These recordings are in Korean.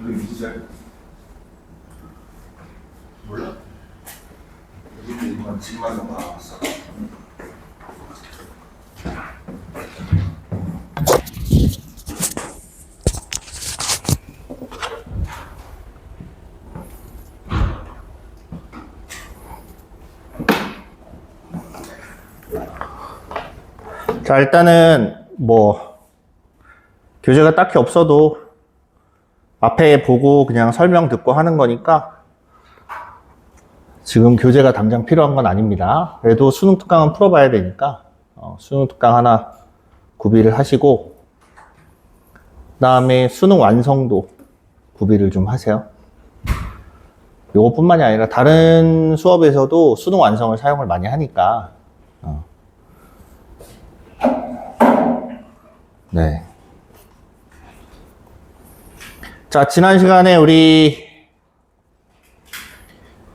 우리 믿으세요? 몰라? 여기 있는 건 집만 좀 나왔어. 자, 일단은 교재가 딱히 없어도 앞에 보고 그냥 설명 듣고 하는 거니까 지금 교재가 당장 필요한 건 아닙니다. 그래도 수능 특강은 풀어봐야 되니까 수능 특강 하나 구비를 하시고 그 다음에 수능 완성도 구비를 좀 하세요. 요것뿐만이 아니라 다른 수업에서도 수능 완성을 사용을 많이 하니까 네. 자, 지난 시간에 우리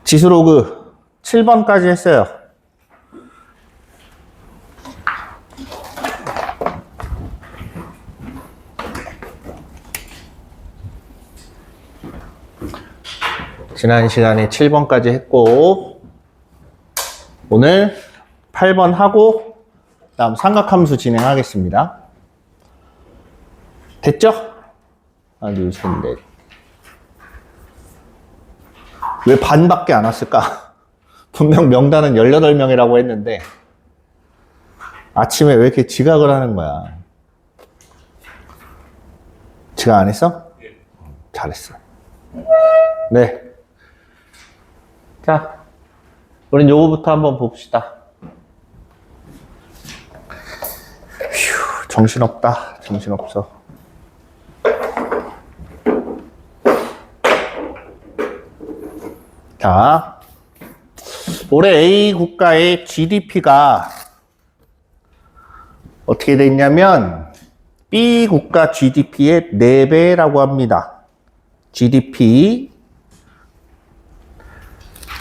지수로그 7번까지 했어요. 지난 시간에 7번까지 했고 오늘 8번 하고 다음 삼각함수 진행하겠습니다. 됐죠? 하나, 둘, 셋, 넷. 왜 반밖에 안 왔을까? 분명 명단은 18명이라고 했는데 아침에 왜 이렇게 지각을 하는 거야? 지각 안 했어? 잘했어. 네. 자, 우린 요거부터 한번 봅시다. 휴, 정신없다. 정신없어. 자, 올해 A 국가의 GDP가 어떻게 돼 있냐면 B 국가 GDP의 4배라고 합니다. GDP.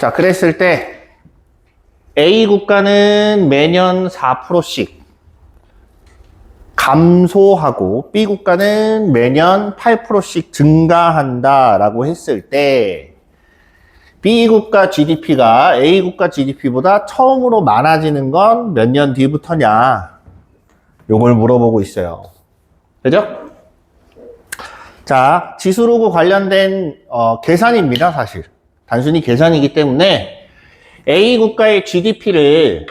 자, 그랬을 때 A 국가는 매년 4%씩 감소하고 B 국가는 매년 8%씩 증가한다라고 했을 때 B 국가 GDP가 A 국가 GDP보다 처음으로 많아지는 건 몇 년 뒤부터냐? 요걸 물어보고 있어요. 그죠? 자, 지수로그 관련된 계산입니다, 사실. 단순히 계산이기 때문에 A 국가의 GDP를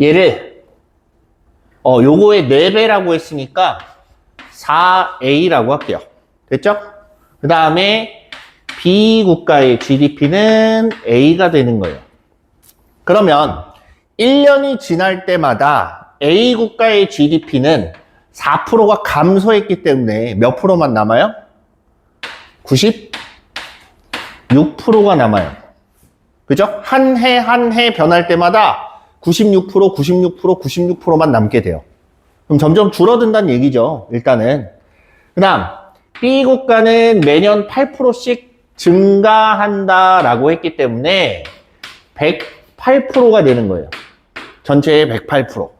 얘를 요거의 4배라고 했으니까 4A라고 할게요. 됐죠? 그 다음에 B 국가의 GDP는 A가 되는 거예요. 그러면 1년이 지날 때마다 A 국가의 GDP는 4%가 감소했기 때문에 몇 프로만 남아요? 96%가 남아요. 그죠? 한 해 한 해 변할 때마다 96%, 96%, 96%만 남게 돼요. 그럼 점점 줄어든다는 얘기죠. 일단은. 그 다음 B 국가는 매년 8%씩 증가한다라고 했기 때문에 108%가 되는 거예요. 전체의 108%.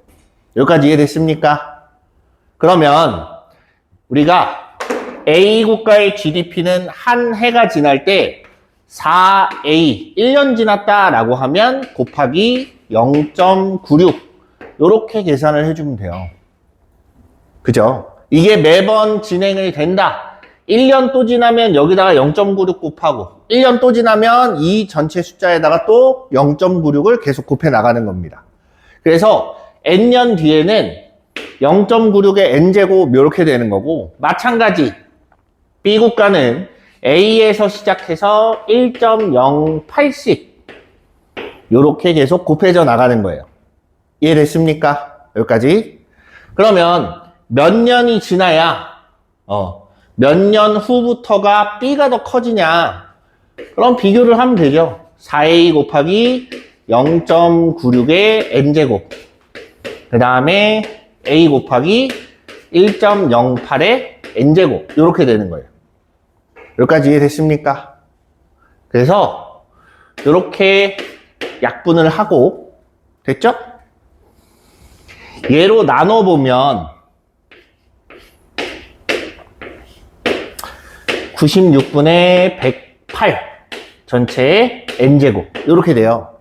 여기까지 이해됐습니까? 그러면 우리가 A 국가의 GDP는 한 해가 지날 때 4A, 1년 지났다라고 하면 곱하기 0.96 이렇게 계산을 해주면 돼요. 그죠? 이게 매번 진행이 된다. 1년 또 지나면 여기다가 0.96 곱하고 1년 또 지나면 이 전체 숫자에다가 또 0.96을 계속 곱해 나가는 겁니다. 그래서 n년 뒤에는 0.96의 n제곱 이렇게 되는 거고 마찬가지 B 국가는 A에서 시작해서 1.08씩 이렇게 계속 곱해져 나가는 거예요. 이해됐습니까? 여기까지. 그러면 몇 년이 지나야 몇 년 후부터가 B가 더 커지냐? 그럼 비교를 하면 되죠. 4A 곱하기 0.96의 n제곱 그 다음에 A 곱하기 1.08의 n제곱 이렇게 되는 거예요. 여기까지 이해됐습니까? 그래서 이렇게 약분을 하고 됐죠? 얘로 나눠보면 96분의 108 전체 n제곱 이렇게 돼요.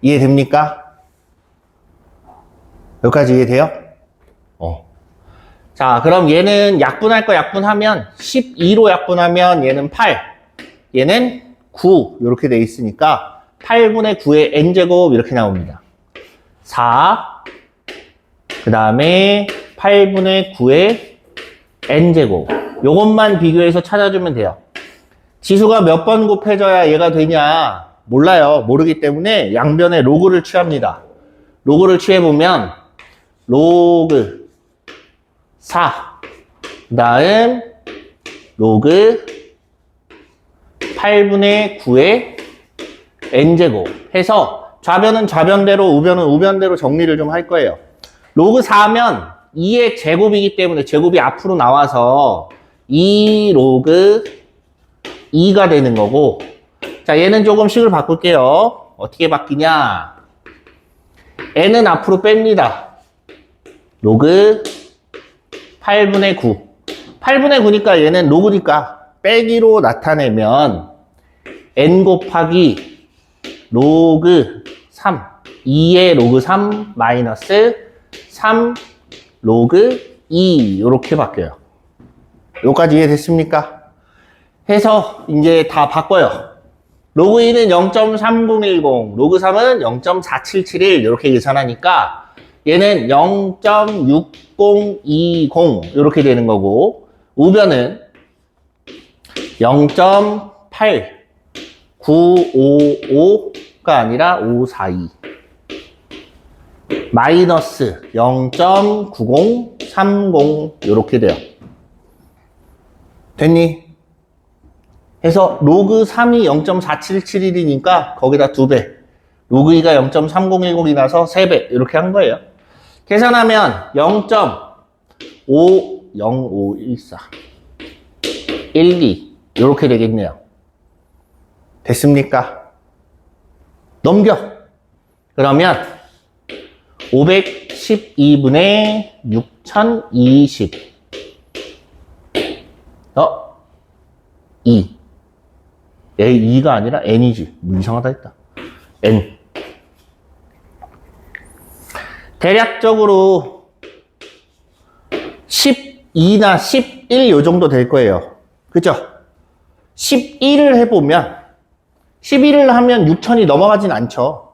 이해됩니까? 여기까지 이해돼요? 자, 그럼 얘는 약분할 거 약분하면 12로 약분하면 얘는 8, 얘는 9 이렇게 돼 있으니까 8분의 9의 n제곱 이렇게 나옵니다. 4, 그 다음에 8분의 9의 n제곱 요것만 비교해서 찾아주면 돼요. 지수가 몇 번 곱해져야 얘가 되냐 몰라요. 모르기 때문에 양변에 로그를 취합니다. 로그를 취해보면 로그 4, 그 다음 로그 8분의 9의 n제곱 해서 좌변은 좌변대로 우변은 우변대로 정리를 좀 할 거예요. 로그 4면 2의 제곱이기 때문에 제곱이 앞으로 나와서 2 로그 2가 되는 거고, 자 얘는 조금 식을 바꿀게요. 어떻게 바뀌냐, n은 앞으로 뺍니다. 로그 8분의 9 8분의 9니까 얘는 로그니까 빼기로 나타내면 n 곱하기 로그 3 2의 로그 3 마이너스 3 로그 2 이렇게 바뀌어요. 여기까지 이해됐습니까? 해서 이제 다 바꿔요. 로그 2는 0.3010 로그 3은 0.4771 이렇게 계산하니까 얘는 0.6020 이렇게 되는 거고, 우변은 0.8955가 아니라 542 마이너스 0.9030 이렇게 돼요. 됐니? 해서 로그 3이 0.4771이니까 거기다 2배, 로그 2가 0.3010이 나서 3배 이렇게 한 거예요. 계산하면 0.50514 12 이렇게 되겠네요. 됐습니까? 넘겨. 그러면 512분의 6020 2 2가 아니라 n이지. 뭐 이상하다 했다. n 대략적으로 12나 11 요 정도 될 거예요. 그죠? 11을 해보면 11을 하면 6천이 넘어가진 않죠.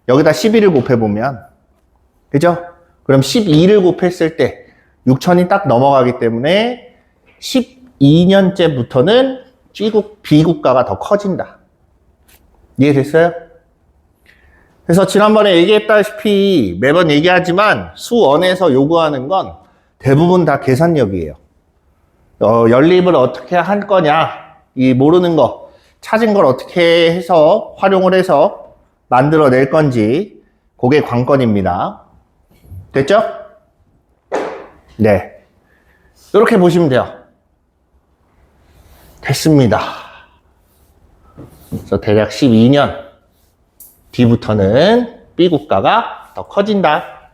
여기다 11을 곱해보면 그죠? 그럼 12를 곱했을 때 6천이 딱 넘어가기 때문에 12년째부터는 B국가가 더 커진다. 이해됐어요? 그래서 지난번에 얘기했다시피 매번 얘기하지만 수원에서 요구하는 건 대부분 다 계산력이에요. 연립을 어떻게 할 거냐, 이 모르는 거 찾은 걸 어떻게 해서 활용을 해서 만들어낼 건지, 그게 관건입니다. 됐죠? 네, 이렇게 보시면 돼요. 됐습니다. 그래서 대략 12년 뒤부터는 B국가가 더 커진다.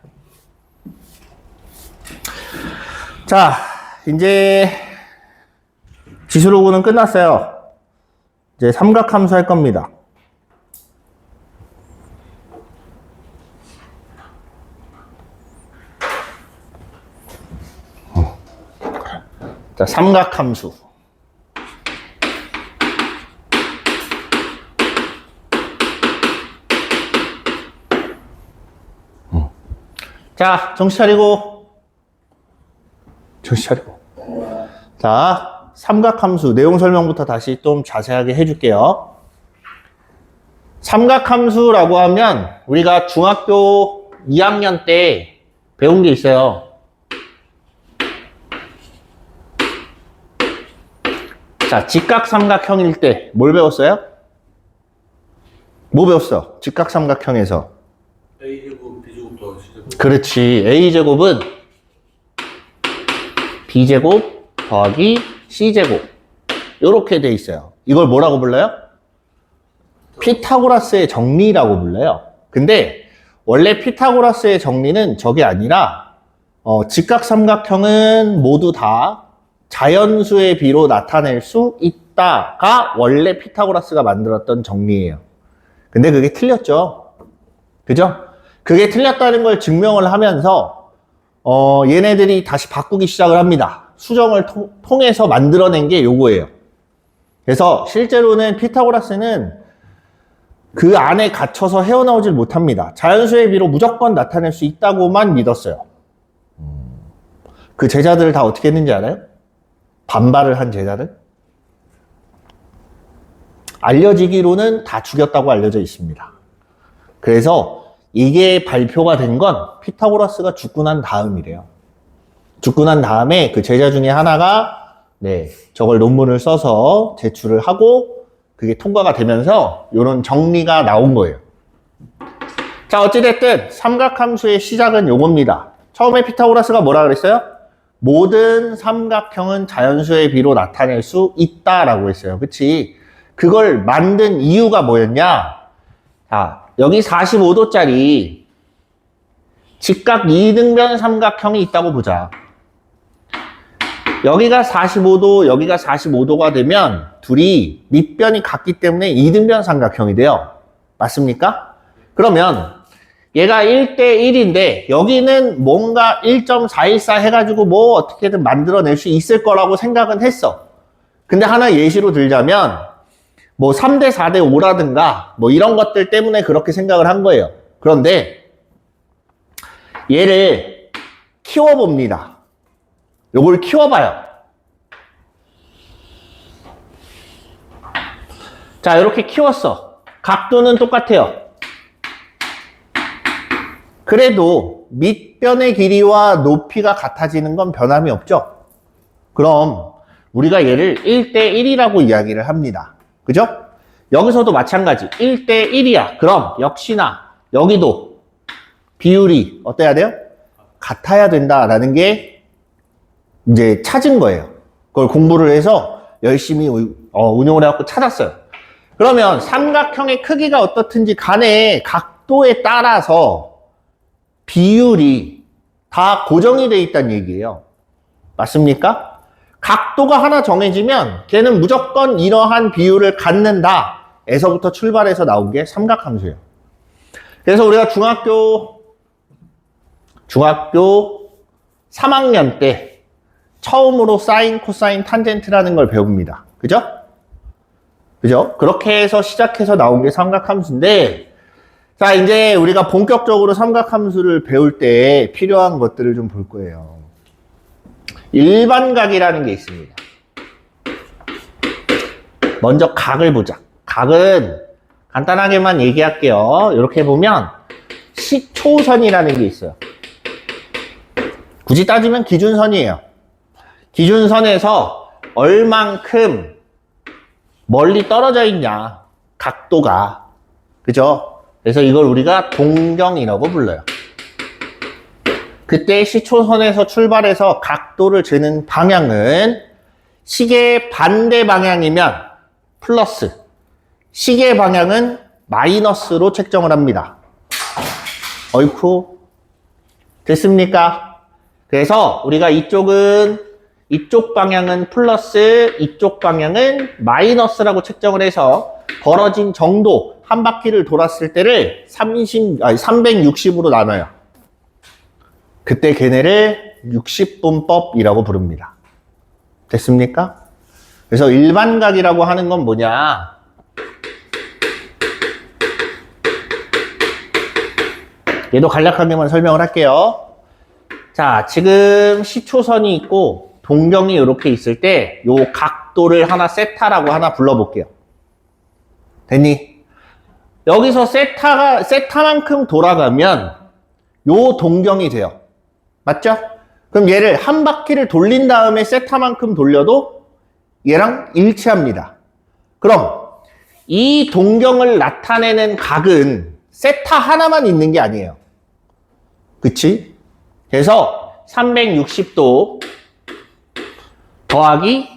자, 이제 지수로그는 끝났어요. 이제 삼각함수 할 겁니다. 자, 삼각함수. 자, 정신 차리고. 정신 차리고. 자, 삼각함수 내용 설명부터 다시 좀 자세하게 해줄게요. 삼각함수라고 하면 우리가 중학교 2학년 때 배운 게 있어요. 자, 직각삼각형일 때 뭘 배웠어요? 뭐 배웠어? 직각삼각형에서. A제곱, B제곱 더하기 C제곱. 그렇지. A제곱은 B제곱 더하기 C제곱. 요렇게 돼 있어요. 이걸 뭐라고 불러요? 피타고라스의 정리라고 불러요. 근데 원래 피타고라스의 정리는 저게 아니라 직각삼각형은 모두 다 자연수의 비로 나타낼 수 있다가 원래 피타고라스가 만들었던 정리예요. 근데 그게 틀렸죠. 그죠? 그게 틀렸다는 걸 증명을 하면서 얘네들이 다시 바꾸기 시작을 합니다. 수정을 통해서 만들어낸 게 요거예요. 그래서 실제로는 피타고라스는 그 안에 갇혀서 헤어나오질 못합니다. 자연수의 비로 무조건 나타낼 수 있다고만 믿었어요. 그 제자들을 다 어떻게 했는지 알아요? 반발을 한 제자들? 알려지기로는 다 죽였다고 알려져 있습니다. 그래서 이게 발표가 된 건 피타고라스가 죽고 난 다음이래요. 죽고 난 다음에 그 제자 중에 하나가 저걸 논문을 써서 제출을 하고 그게 통과가 되면서 이런 정리가 나온 거예요. 자, 어찌됐든 삼각함수의 시작은 요겁니다. 처음에 피타고라스가 뭐라 그랬어요? 모든 삼각형은 자연수의 비로 나타낼 수 있다라고 했어요. 그치? 그걸 만든 이유가 뭐였냐? 자, 여기 45도짜리 직각 이등변 삼각형이 있다고 보자. 여기가 45도, 여기가 45도가 되면 둘이 밑변이 같기 때문에 이등변 삼각형이 돼요. 맞습니까? 그러면 얘가 1대1인데 여기는 뭔가 1.414 해가지고 뭐 어떻게든 만들어낼 수 있을 거라고 생각은 했어. 근데 하나 예시로 들자면 뭐 3대 4대 5라든가 뭐 이런 것들 때문에 그렇게 생각을 한 거예요. 그런데 얘를 키워봅니다. 요걸 키워봐요. 자, 이렇게 키웠어. 각도는 똑같아요. 그래도 밑변의 길이와 높이가 같아지는 건 변함이 없죠. 그럼 우리가 얘를 1대1이라고 이야기를 합니다. 그죠? 여기서도 마찬가지. 1대1이야. 그럼 역시나 여기도 비율이 어때야 돼요? 같아야 된다라는 게 이제 찾은 거예요. 그걸 공부를 해서 열심히 운용을 해갖고 찾았어요. 그러면 삼각형의 크기가 어떻든지 간에 각도에 따라서 비율이 다 고정이 돼 있다는 얘기예요. 맞습니까? 각도가 하나 정해지면 걔는 무조건 이러한 비율을 갖는다 에서부터 출발해서 나온 게 삼각함수예요. 그래서 우리가 중학교 3학년 때 처음으로 사인, 코사인, 탄젠트라는 걸 배웁니다. 그죠? 그죠? 그렇게 해서 시작해서 나온 게 삼각함수인데, 자, 이제 우리가 본격적으로 삼각함수를 배울 때 필요한 것들을 좀 볼 거예요. 일반각이라는 게 있습니다. 먼저 각을 보자. 각은 간단하게만 얘기할게요. 이렇게 보면 시초선이라는 게 있어요. 굳이 따지면 기준선이에요. 기준선에서 얼만큼 멀리 떨어져 있냐, 각도가. 그죠? 그래서 이걸 우리가 동경이라고 불러요. 그때 시초선에서 출발해서 각도를 재는 방향은 시계의 반대 방향이면 플러스, 시계 방향은 마이너스로 책정을 합니다. 어이쿠, 됐습니까? 그래서 우리가 이쪽 방향은 플러스, 이쪽 방향은 마이너스라고 책정을 해서 벌어진 정도, 한 바퀴를 돌았을 때를 360으로 나눠요. 그때 걔네를 60분법이라고 부릅니다. 됐습니까? 그래서 일반각이라고 하는 건 뭐냐? 얘도 간략하게만 설명을 할게요. 자, 지금 시초선이 있고 동경이 이렇게 있을 때 요 각도를 하나 세타라고 하나 불러볼게요. 됐니? 여기서 세타만큼 돌아가면 요 동경이 돼요. 맞죠? 그럼 얘를 한 바퀴를 돌린 다음에 세타만큼 돌려도 얘랑 일치합니다. 그럼 이 동경을 나타내는 각은 세타 하나만 있는 게 아니에요. 그치? 그래서 360도 더하기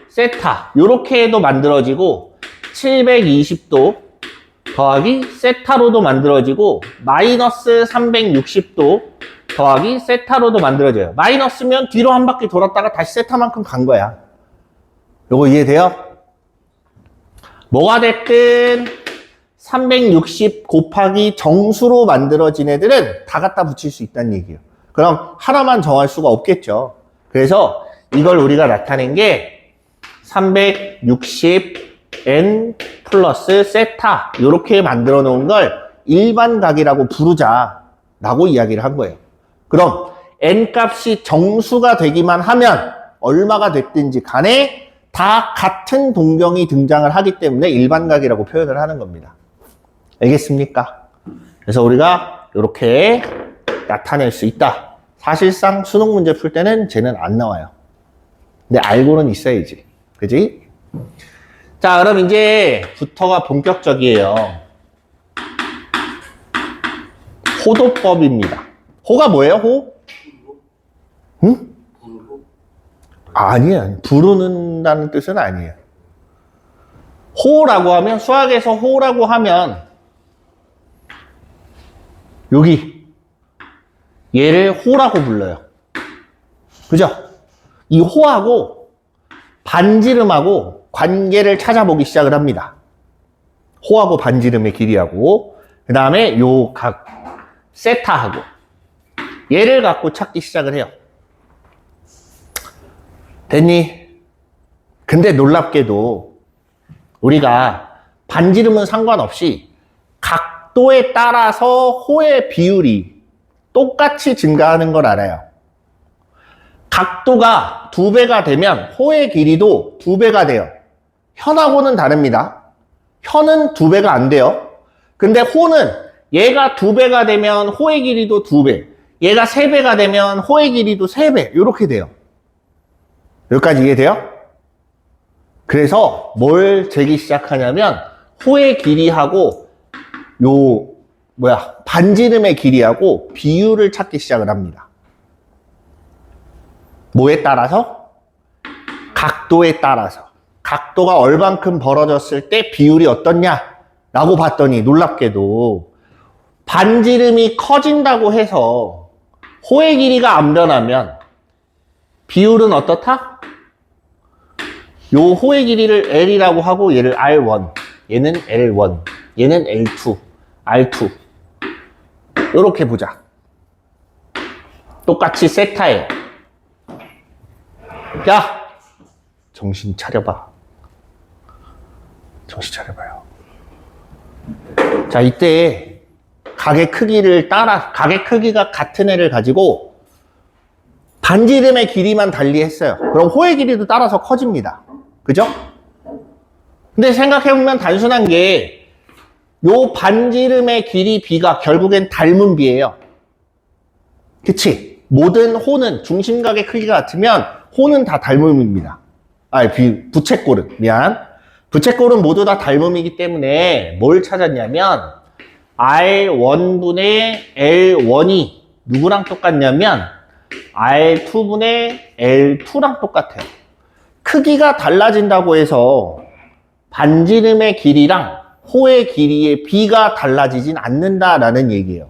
세타 요렇게 해도 만들어지고 720도 더하기 세타로도 만들어지고 마이너스 360도 더하기 세타로도 만들어져요. 마이너스면 뒤로 한 바퀴 돌았다가 다시 세타만큼 간 거야. 요거 이해돼요? 뭐가 됐든 360 곱하기 정수로 만들어진 애들은 다 갖다 붙일 수 있다는 얘기예요. 그럼 하나만 정할 수가 없겠죠. 그래서 이걸 우리가 나타낸 게 360n 플러스 세타 이렇게 만들어 놓은 걸 일반각이라고 부르자라고 이야기를 한 거예요. 그럼 n 값이 정수가 되기만 하면 얼마가 됐든지 간에 다 같은 동경이 등장을 하기 때문에 일반각이라고 표현을 하는 겁니다. 알겠습니까? 그래서 우리가 이렇게 나타낼 수 있다. 사실상 수능 문제 풀 때는 쟤는 안 나와요. 근데 알고는 있어야지. 그지? 자, 그럼 이제부터가 본격적이에요. 호도법입니다. 호가 뭐예요, 호? 응? 아니에요. 부르는다는 뜻은 아니에요. 호라고 하면, 수학에서 호라고 하면, 여기, 얘를 호라고 불러요. 그죠? 이 호하고 반지름하고 관계를 찾아보기 시작을 합니다. 호하고 반지름의 길이하고, 그 다음에 요 각, 세타하고, 얘를 갖고 찾기 시작을 해요. 됐니? 근데 놀랍게도 우리가 반지름은 상관없이 각도에 따라서 호의 비율이 똑같이 증가하는 걸 알아요. 각도가 2배가 되면 호의 길이도 2배가 돼요. 현하고는 다릅니다. 현은 2배가 안 돼요. 근데 호는 얘가 2배가 되면 호의 길이도 2배, 얘가 3배가 되면 호의 길이도 3배 이렇게 돼요. 여기까지 이해돼요? 그래서 뭘 재기 시작하냐면 호의 길이하고 반지름의 길이하고 비율을 찾기 시작을 합니다. 뭐에 따라서? 각도에 따라서. 각도가 얼만큼 벌어졌을 때 비율이 어떻냐? 라고 봤더니 놀랍게도 반지름이 커진다고 해서 호의 길이가 안 변하면 비율은 어떻다? 요 호의 길이를 L이라고 하고 얘를 R1, 얘는 L1, 얘는 L2, R2 이렇게 보자. 똑같이 세타예요. 야! 정신 차려봐. 정신 차려봐요. 자, 이때 각의 크기가 같은 애를 가지고 반지름의 길이만 달리 했어요. 그럼 호의 길이도 따라서 커집니다. 그죠? 근데 생각해보면 단순한 게, 요 반지름의 길이 B가 결국엔 닮은 B예요. 그치? 모든 호는 중심각의 크기가 같으면 호는 다 닮음입니다. 부채꼴은. 부채꼴은 모두 다 닮음이기 때문에 뭘 찾았냐면, R1분의 L1이 누구랑 똑같냐면, R2분의 L2랑 똑같아요. 크기가 달라진다고 해서 반지름의 길이랑 호의 길이의 B가 달라지진 않는다라는 얘기예요.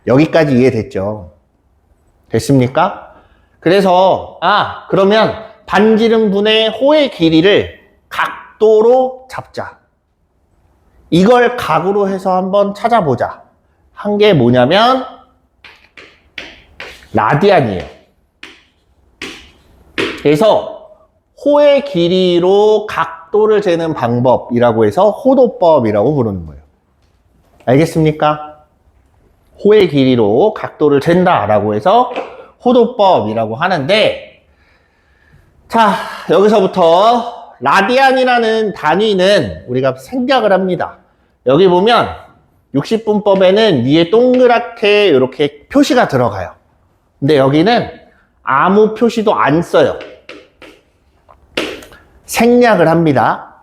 여기까지 이해됐죠? 됐습니까? 그래서 그러면 반지름 분의 호의 길이를 각도로 잡자. 이걸 각으로 해서 한번 찾아보자. 한 게 뭐냐면 라디안이에요. 그래서 호의 길이로 각도를 재는 방법이라고 해서 호도법이라고 부르는 거예요. 알겠습니까? 호의 길이로 각도를 잰다라고 해서 호도법이라고 하는데, 자, 여기서부터 라디안이라는 단위는 우리가 생략을 합니다. 여기 보면 60분법에는 위에 동그랗게 이렇게 표시가 들어가요. 근데 여기는 아무 표시도 안 써요. 생략을 합니다.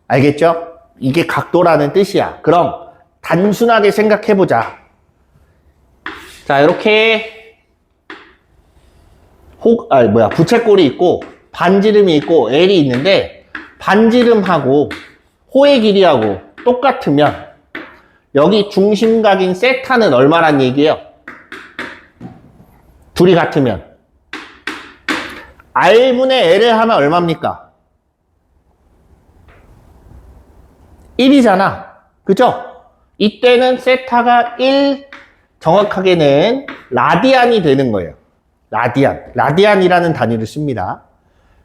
알겠죠? 이게 각도라는 뜻이야. 그럼 단순하게 생각해보자. 자, 이렇게 부채꼴이 있고 반지름이 있고 L이 있는데, 반지름하고 호의 길이하고 똑같으면 여기 중심각인 세타는 얼마란 얘기예요? 둘이 같으면. R분의 L을 하면 얼마입니까? 1이잖아. 그죠? 이때는 세타가 1, 정확하게는 라디안이 되는 거예요. 라디안. 라디안이라는 단위를 씁니다.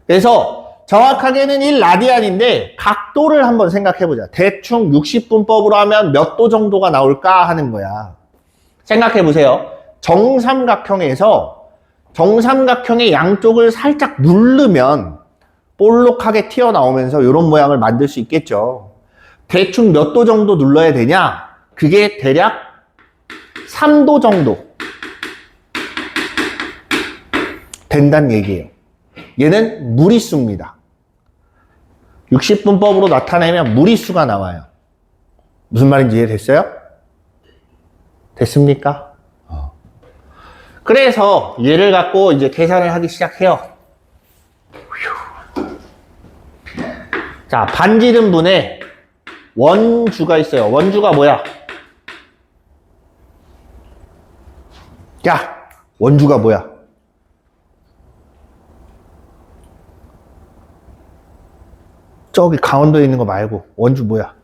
그래서 정확하게는 1라디안인데 각도를 한번 생각해보자. 대충 60분법으로 하면 몇 도 정도가 나올까 하는 거야. 생각해보세요. 정삼각형에서 정삼각형의 양쪽을 살짝 누르면 볼록하게 튀어나오면서 이런 모양을 만들 수 있겠죠. 대충 몇 도 정도 눌러야 되냐? 그게 대략 3도 정도 된다는 얘기예요. 얘는 무리수입니다. 60분법으로 나타내면 무리수가 나와요. 무슨 말인지 이해됐어요? 됐습니까? 그래서 얘를 갖고 이제 계산을 하기 시작해요. 자, 반지름분에 원주가 있어요. 원주가 뭐야? 야, 원주가 뭐야? 저기 강원도에 있는 거 말고 원주 뭐야?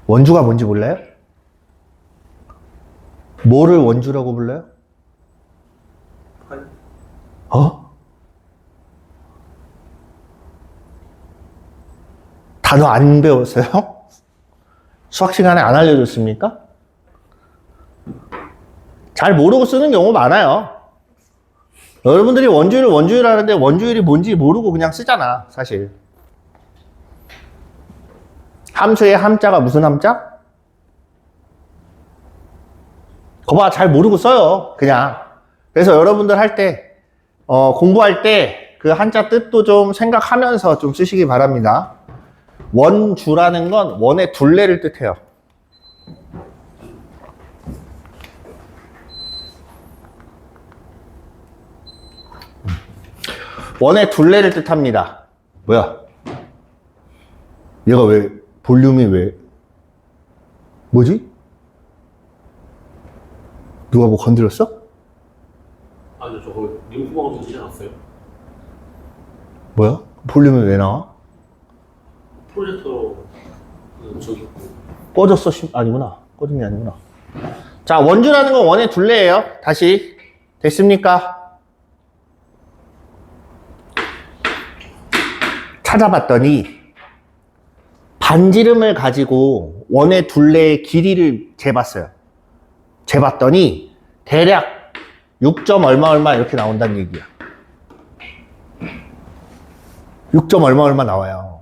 원주가 뭔지 몰라요? 뭐를 원주라고 불러요? 어? 단어 안 배웠어요? 수학 시간에 안 알려줬습니까? 잘 모르고 쓰는 경우 많아요. 여러분들이 원주율을 원주율 하는데 원주율이 뭔지 모르고 그냥 쓰잖아, 사실. 함수의 함자가 무슨 함자? 거봐, 잘 모르고 써요, 그냥. 그래서 여러분들 할 때, 공부할 때 그 한자 뜻도 좀 생각하면서 좀 쓰시기 바랍니다. 원주라는 건 원의 둘레를 뜻해요. 원의 둘레를 뜻합니다. 뭐야? 얘가 왜, 볼륨이 왜? 뭐지? 누가 뭐 건드렸어? 아니요, 저거 링크방송 되지 않았어요? 뭐야? 볼륨이 왜 나와? 프로젝터 저기 꺼졌어? 아니구나. 꺼진 게 아니구나. 자, 원주라는 건 원의 둘레예요. 다시. 됐습니까? 찾아봤더니 반지름을 가지고 원의 둘레의 길이를 재봤어요. 재봤더니 대략 6점 얼마 얼마 이렇게 나온다는 얘기야. 6점 얼마 얼마 나와요.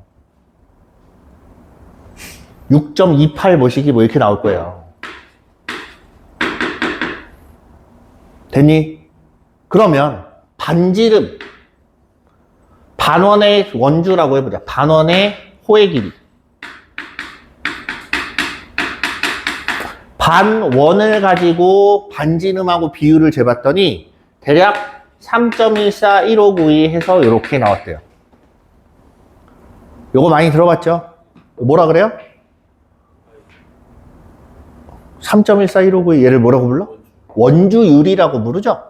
6.28 뭐시기 뭐 이렇게 나올 거예요. 됐니? 그러면 반지름 반원의 원주라고 해보자. 반원의 호의 길이. 반원을 가지고 반지름하고 비율을 재봤더니 대략 3.141592 해서 이렇게 나왔대요. 요거 많이 들어봤죠? 뭐라 그래요? 3.141592 얘를 뭐라고 불러? 원주율이라고 부르죠?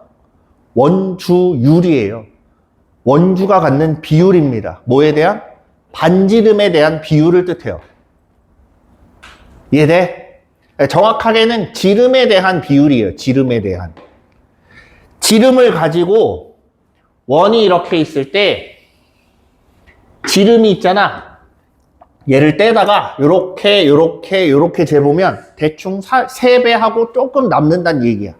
원주율이에요. 원주가 갖는 비율입니다. 뭐에 대한? 반지름에 대한 비율을 뜻해요. 이해돼? 정확하게는 지름에 대한 비율이에요. 지름에 대한. 지름을 가지고 원이 이렇게 있을 때 지름이 있잖아. 얘를 떼다가 요렇게 재보면 대충 3배하고 조금 남는다는 얘기야.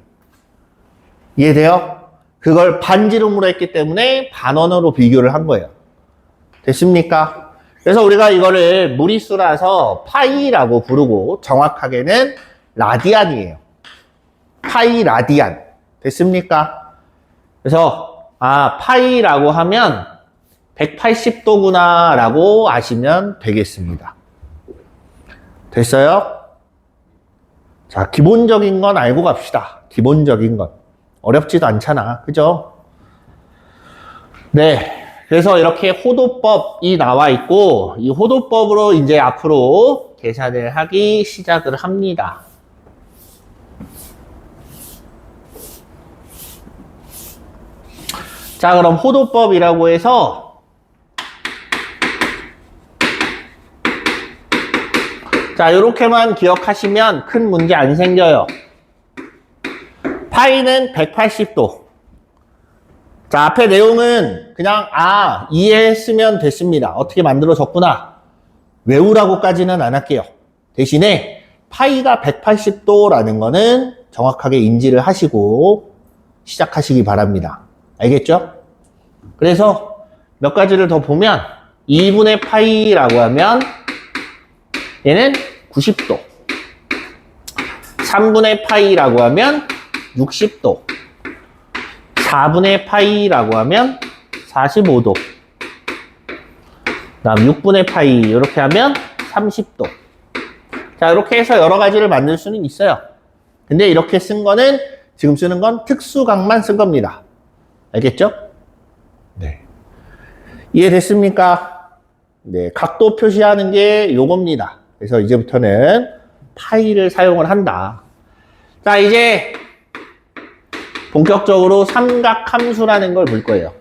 이해돼요? 그걸 반지름으로 했기 때문에 반원으로 비교를 한 거예요. 됐습니까? 그래서 우리가 이거를 무리수라서 파이라고 부르고 정확하게는 라디안이에요. 파이 라디안. 됐습니까? 그래서 파이라고 하면 180도구나 라고 아시면 되겠습니다. 됐어요? 자, 기본적인 건 알고 갑시다. 기본적인 건. 어렵지도 않잖아. 그죠? 네. 그래서 이렇게 호도법이 나와 있고, 이 호도법으로 이제 앞으로 계산을 하기 시작을 합니다. 자, 그럼 호도법이라고 해서 자, 요렇게만 기억하시면 큰 문제 안 생겨요. 파이는 180도. 자, 앞에 내용은 그냥 이해했으면 됐습니다. 어떻게 만들어졌구나. 외우라고까지는 안 할게요. 대신에 파이가 180도라는 거는 정확하게 인지를 하시고 시작하시기 바랍니다. 알겠죠? 그래서 몇 가지를 더 보면 2분의 파이라고 하면 얘는 90도. 3분의 파이라고 하면 60도. 4분의 파이라고 하면 45도. 그 다음 6분의 파이 이렇게 하면 30도. 자, 이렇게 해서 여러 가지를 만들 수는 있어요. 근데 이렇게 쓴 거는 지금 쓰는 건 특수각만 쓴 겁니다. 알겠죠? 네. 이해됐습니까? 네. 각도 표시하는 게 요겁니다. 그래서 이제부터는 파이를 사용을 한다. 자, 이제 본격적으로 삼각함수라는 걸 볼 거예요.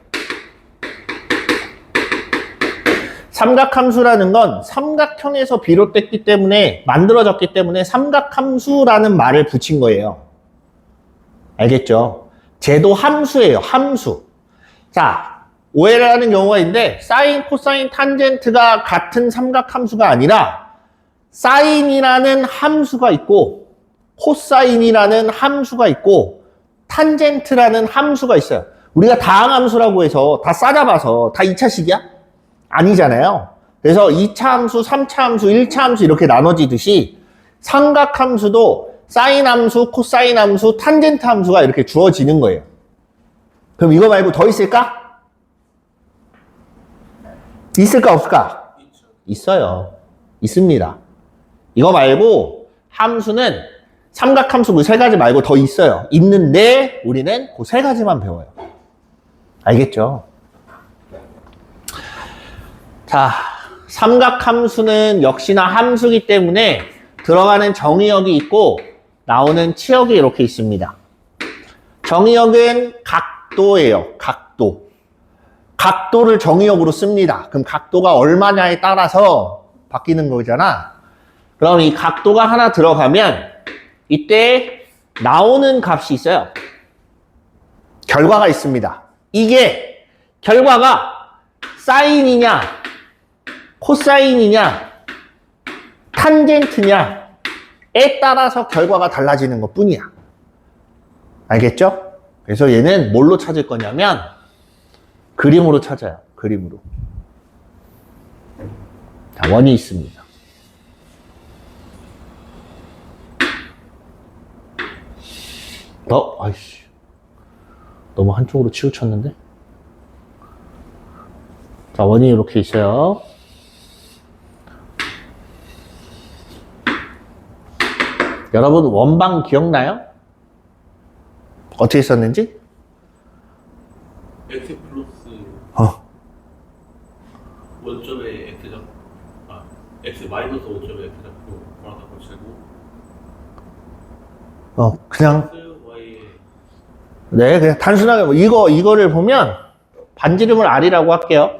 삼각함수라는 건 삼각형에서 비롯됐기 때문에 만들어졌기 때문에 삼각함수라는 말을 붙인 거예요. 알겠죠? 쟤도 함수예요. 함수. 자, 오해를 하는 경우가 있는데 사인, 코사인, 탄젠트가 같은 삼각함수가 아니라 사인이라는 함수가 있고 코사인이라는 함수가 있고 탄젠트라는 함수가 있어요. 우리가 다항함수라고 해서 다 싸잡아서 다 2차식이야? 아니잖아요. 그래서 2차 함수, 3차 함수, 1차 함수 이렇게 나눠지듯이 삼각함수도 사인 함수, 코사인 함수, 탄젠트 함수가 이렇게 주어지는 거예요. 그럼 이거 말고 더 있을까? 있을까 없을까? 있어요. 있습니다. 이거 말고 함수는 삼각함수 그 세 가지 말고 더 있어요. 있는데 우리는 그 세 가지만 배워요. 알겠죠? 자, 삼각함수는 역시나 함수이기 때문에 들어가는 정의역이 있고 나오는 치역이 이렇게 있습니다. 정의역은 각도예요. 각도. 각도를 정의역으로 씁니다. 그럼 각도가 얼마냐에 따라서 바뀌는 거잖아. 그럼 이 각도가 하나 들어가면 이때 나오는 값이 있어요. 결과가 있습니다. 이게 결과가 사인이냐 코사인이냐 탄젠트냐에 따라서 결과가 달라지는 것 뿐이야. 알겠죠? 그래서 얘는 뭘로 찾을 거냐면 그림으로 찾아요. 그림으로. 자, 원이 있습니다. 아이씨. 너무 한쪽으로 치우쳤는데? 자, 원이 이렇게 있어요. 여러분, 원방 기억나요? 어떻게 썼는지? x 플러스 원점에 x 잡고 x 마이너스 5점에 x 잡고 뭐라고 고치고 그냥 y에 네, 그냥 단순하게 이거를 보면 반지름을 r이라고 할게요.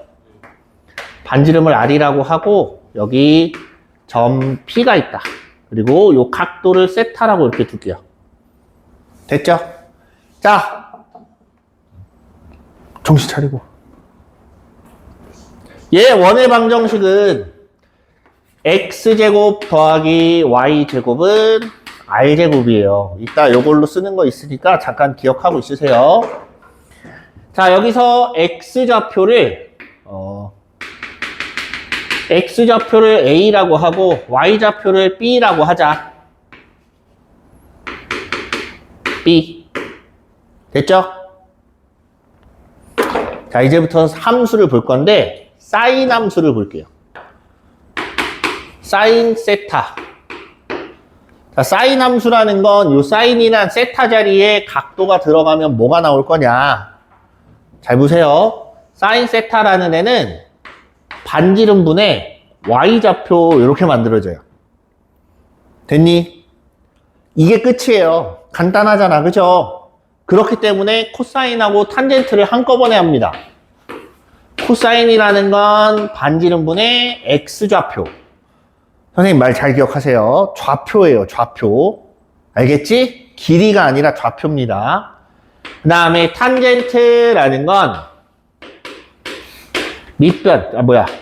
반지름을 r이라고 하고 여기 점 P가 있다. 그리고 요 각도를 세타라고 이렇게 둘게요. 됐죠? 자, 정신 차리고. 얘 원의 방정식은 x제곱 더하기 y제곱은 r제곱이에요. 이따 요걸로 쓰는 거 있으니까 잠깐 기억하고 있으세요. 자, 여기서 x좌표를 a라고 하고 y좌표를 b라고 하자. b. 됐죠? 자, 이제부터 함수를 볼 건데 사인 함수를 볼게요. 사인 세타. 자, 사인 함수라는 건 요 사인이나 세타 자리에 각도가 들어가면 뭐가 나올 거냐. 잘 보세요. 사인 세타라는 애는 반지름분의 y좌표 이렇게 만들어져요. 됐니? 이게 끝이에요. 간단하잖아. 그죠? 그렇기 때문에 코사인하고 탄젠트를 한꺼번에 합니다. 코사인이라는 건 반지름분의 x좌표. 선생님 말 잘 기억하세요. 좌표예요, 좌표. 알겠지? 길이가 아니라 좌표입니다. 그 다음에 탄젠트라는 건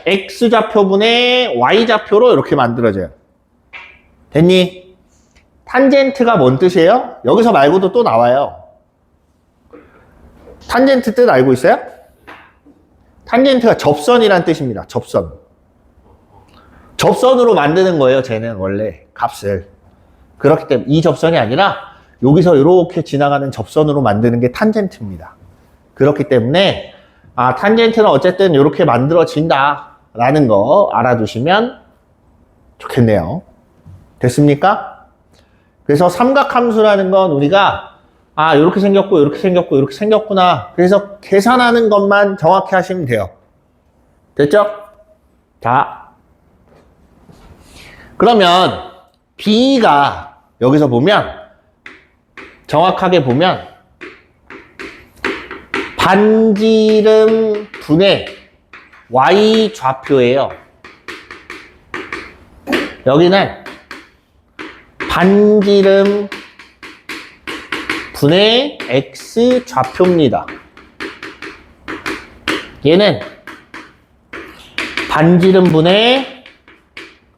x좌표분의 y좌표로 이렇게 만들어져요. 됐니? 탄젠트가 뭔 뜻이에요? 여기서 말고도 또 나와요. 탄젠트 뜻 알고 있어요? 탄젠트가 접선이란 뜻입니다. 접선. 접선으로 만드는 거예요. 쟤는 원래 값을. 그렇기 때문에 이 접선이 아니라 여기서 이렇게 지나가는 접선으로 만드는 게 탄젠트입니다. 그렇기 때문에 탄젠트는 어쨌든 이렇게 만들어진다라는 거 알아두시면 좋겠네요. 됐습니까? 그래서 삼각함수라는 건 우리가 이렇게 생겼고 이렇게 생겼고 이렇게 생겼구나. 그래서 계산하는 것만 정확히 하시면 돼요. 됐죠? 자, 그러면 B가 여기서 보면 정확하게 보면 반지름 분의 Y 좌표예요. 여기는 반지름 분의 X 좌표입니다. 얘는 반지름 분의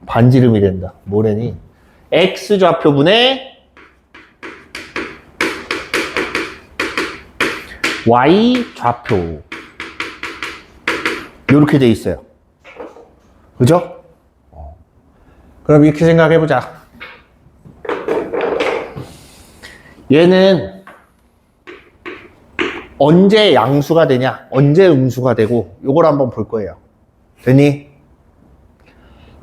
반지름이 된다. 뭐래니? X 좌표분의 Y 좌표. 이렇게 돼 있어요. 그죠? 그럼 이렇게 생각해 보자. 얘는 언제 양수가 되냐, 언제 음수가 되고, 요걸 한번 볼 거예요. 됐니?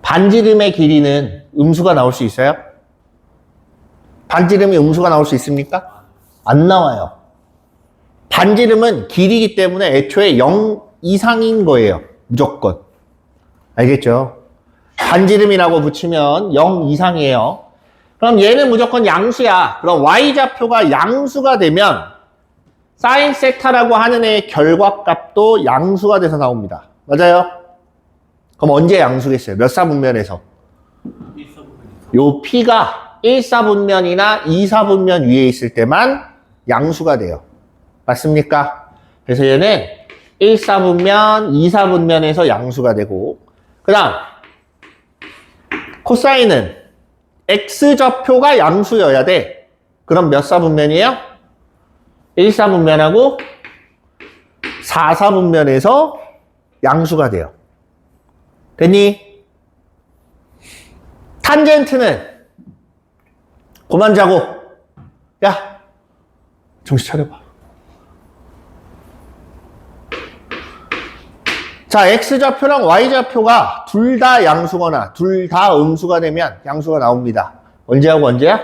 반지름의 길이는 음수가 나올 수 있어요? 반지름이 음수가 나올 수 있습니까? 안 나와요. 반지름은 길이기 때문에 애초에 0 이상인 거예요. 무조건. 알겠죠? 반지름이라고 붙이면 0 이상이에요. 그럼 얘는 무조건 양수야. 그럼 y좌표가 양수가 되면 사인 세타라고 하는 애의 결과값도 양수가 돼서 나옵니다. 맞아요? 그럼 언제 양수겠어요? 몇 사분면에서? 요 P가 1사분면이나 2사분면 위에 있을 때만 양수가 돼요. 맞습니까? 그래서 얘는 1사분면, 2사분면에서 양수가 되고, 그 다음 코사인은 x좌표가 양수여야 돼. 그럼 몇 사분면이에요? 1사분면하고 4사분면에서 양수가 돼요. 됐니? 탄젠트는 그만 자고. 야, 정신 차려봐. 자, x좌표랑 y좌표가 둘 다 양수거나 둘 다 음수가 되면 양수가 나옵니다. 언제하고 언제야?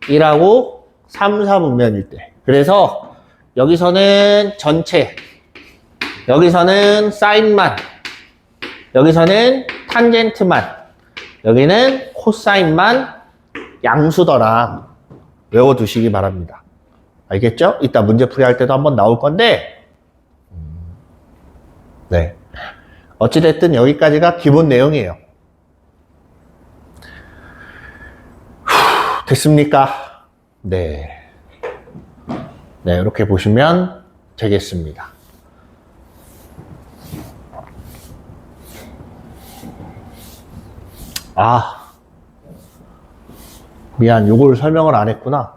1하고 3, 4분면일 때. 그래서 여기서는 전체, 여기서는 사인만, 여기서는 탄젠트만, 여기는 코사인만 양수더라. 외워두시기 바랍니다. 알겠죠? 이따 문제풀이 할 때도 한번 나올 건데, 네. 어찌됐든 여기까지가 기본 내용이에요. 됐습니까? 네. 네, 이렇게 보시면 되겠습니다. 미안, 요걸 설명을 안 했구나.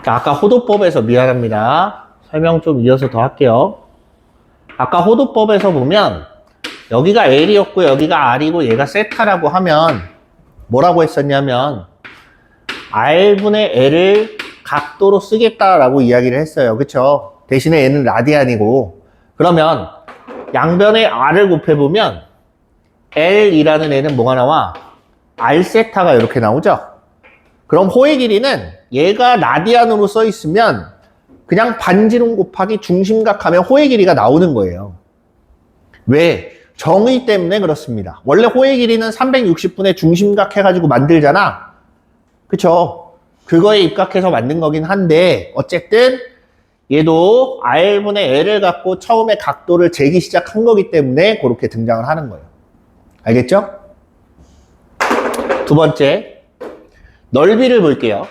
아까 호도법에서 미안합니다. 설명 좀 이어서 더 할게요. 아까 호도법에서 보면 여기가 L이었고 여기가 R이고 얘가 세타라고 하면 뭐라고 했었냐면 R분의 L을 각도로 쓰겠다라고 이야기를 했어요. 그쵸? 대신에 얘는 라디안이고, 그러면 양변에 R을 곱해보면 L이라는 애는 뭐가 나와? R세타가 이렇게 나오죠? 그럼 호의 길이는 얘가 라디안으로 써 있으면 그냥 반지름 곱하기 중심각 하면 호의 길이가 나오는 거예요. 왜? 정의 때문에 그렇습니다. 원래 호의 길이는 360분의 중심각 해가지고 만들잖아. 그쵸? 그거에 입각해서 만든 거긴 한데 어쨌든 얘도 R분의 L을 갖고 처음에 각도를 재기 시작한 거기 때문에 그렇게 등장을 하는 거예요. 알겠죠? 두 번째, 넓이를 볼게요.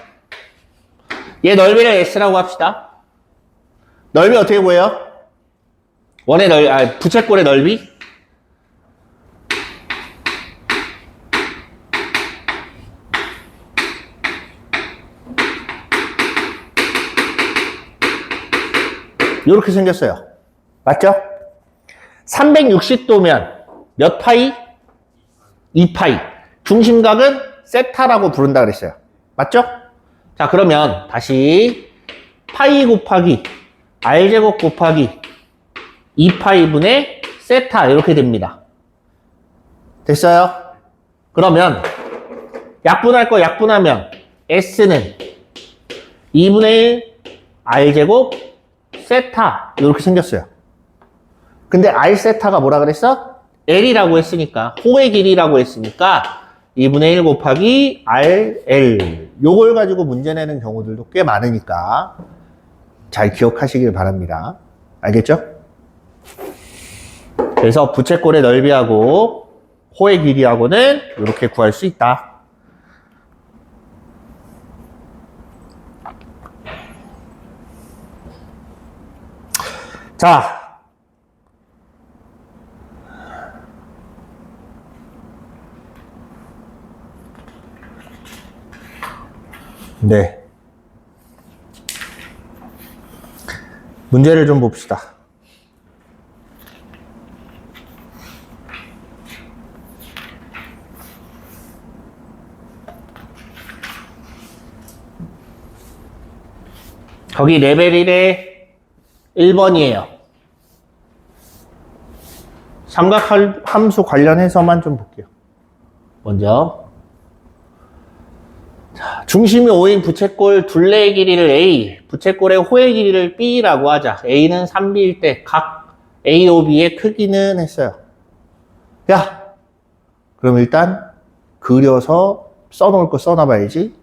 얘 넓이를 S라고 합시다. 넓이 어떻게 보여요? 부채꼴의 넓이? 이렇게 생겼어요. 맞죠? 360도면 몇 파이? 2파이. 중심각은 세타라고 부른다 그랬어요. 맞죠? 자, 그러면 다시 파이 곱하기 r제곱 곱하기 2파이분의 세타 이렇게 됩니다. 됐어요? 그러면 약분할 거 약분하면 s는 2분의 1 r제곱 세타 이렇게 생겼어요. 근데 r 세타가 뭐라 그랬어? l이라고 했으니까 호의 길이라고 했으니까 2분의 1 곱하기 rl 요걸 가지고 문제 내는 경우들도 꽤 많으니까 잘 기억하시길 바랍니다. 알겠죠? 그래서 부채꼴의 넓이하고 호의 길이하고는 이렇게 구할 수 있다. 자, 네. 문제를 좀 봅시다. 거기 레벨 1의 1번이에요. 삼각함수 관련해서만 좀 볼게요. 먼저 자, 중심이 5인 부채꼴 둘레의 길이를 A, 부채꼴의 호의 길이를 B라고 하자. A는 3B일 때 각 A, O, B의 크기는 했어요. 야, 그럼 일단 그려서 써놓을 거 써놔봐야지.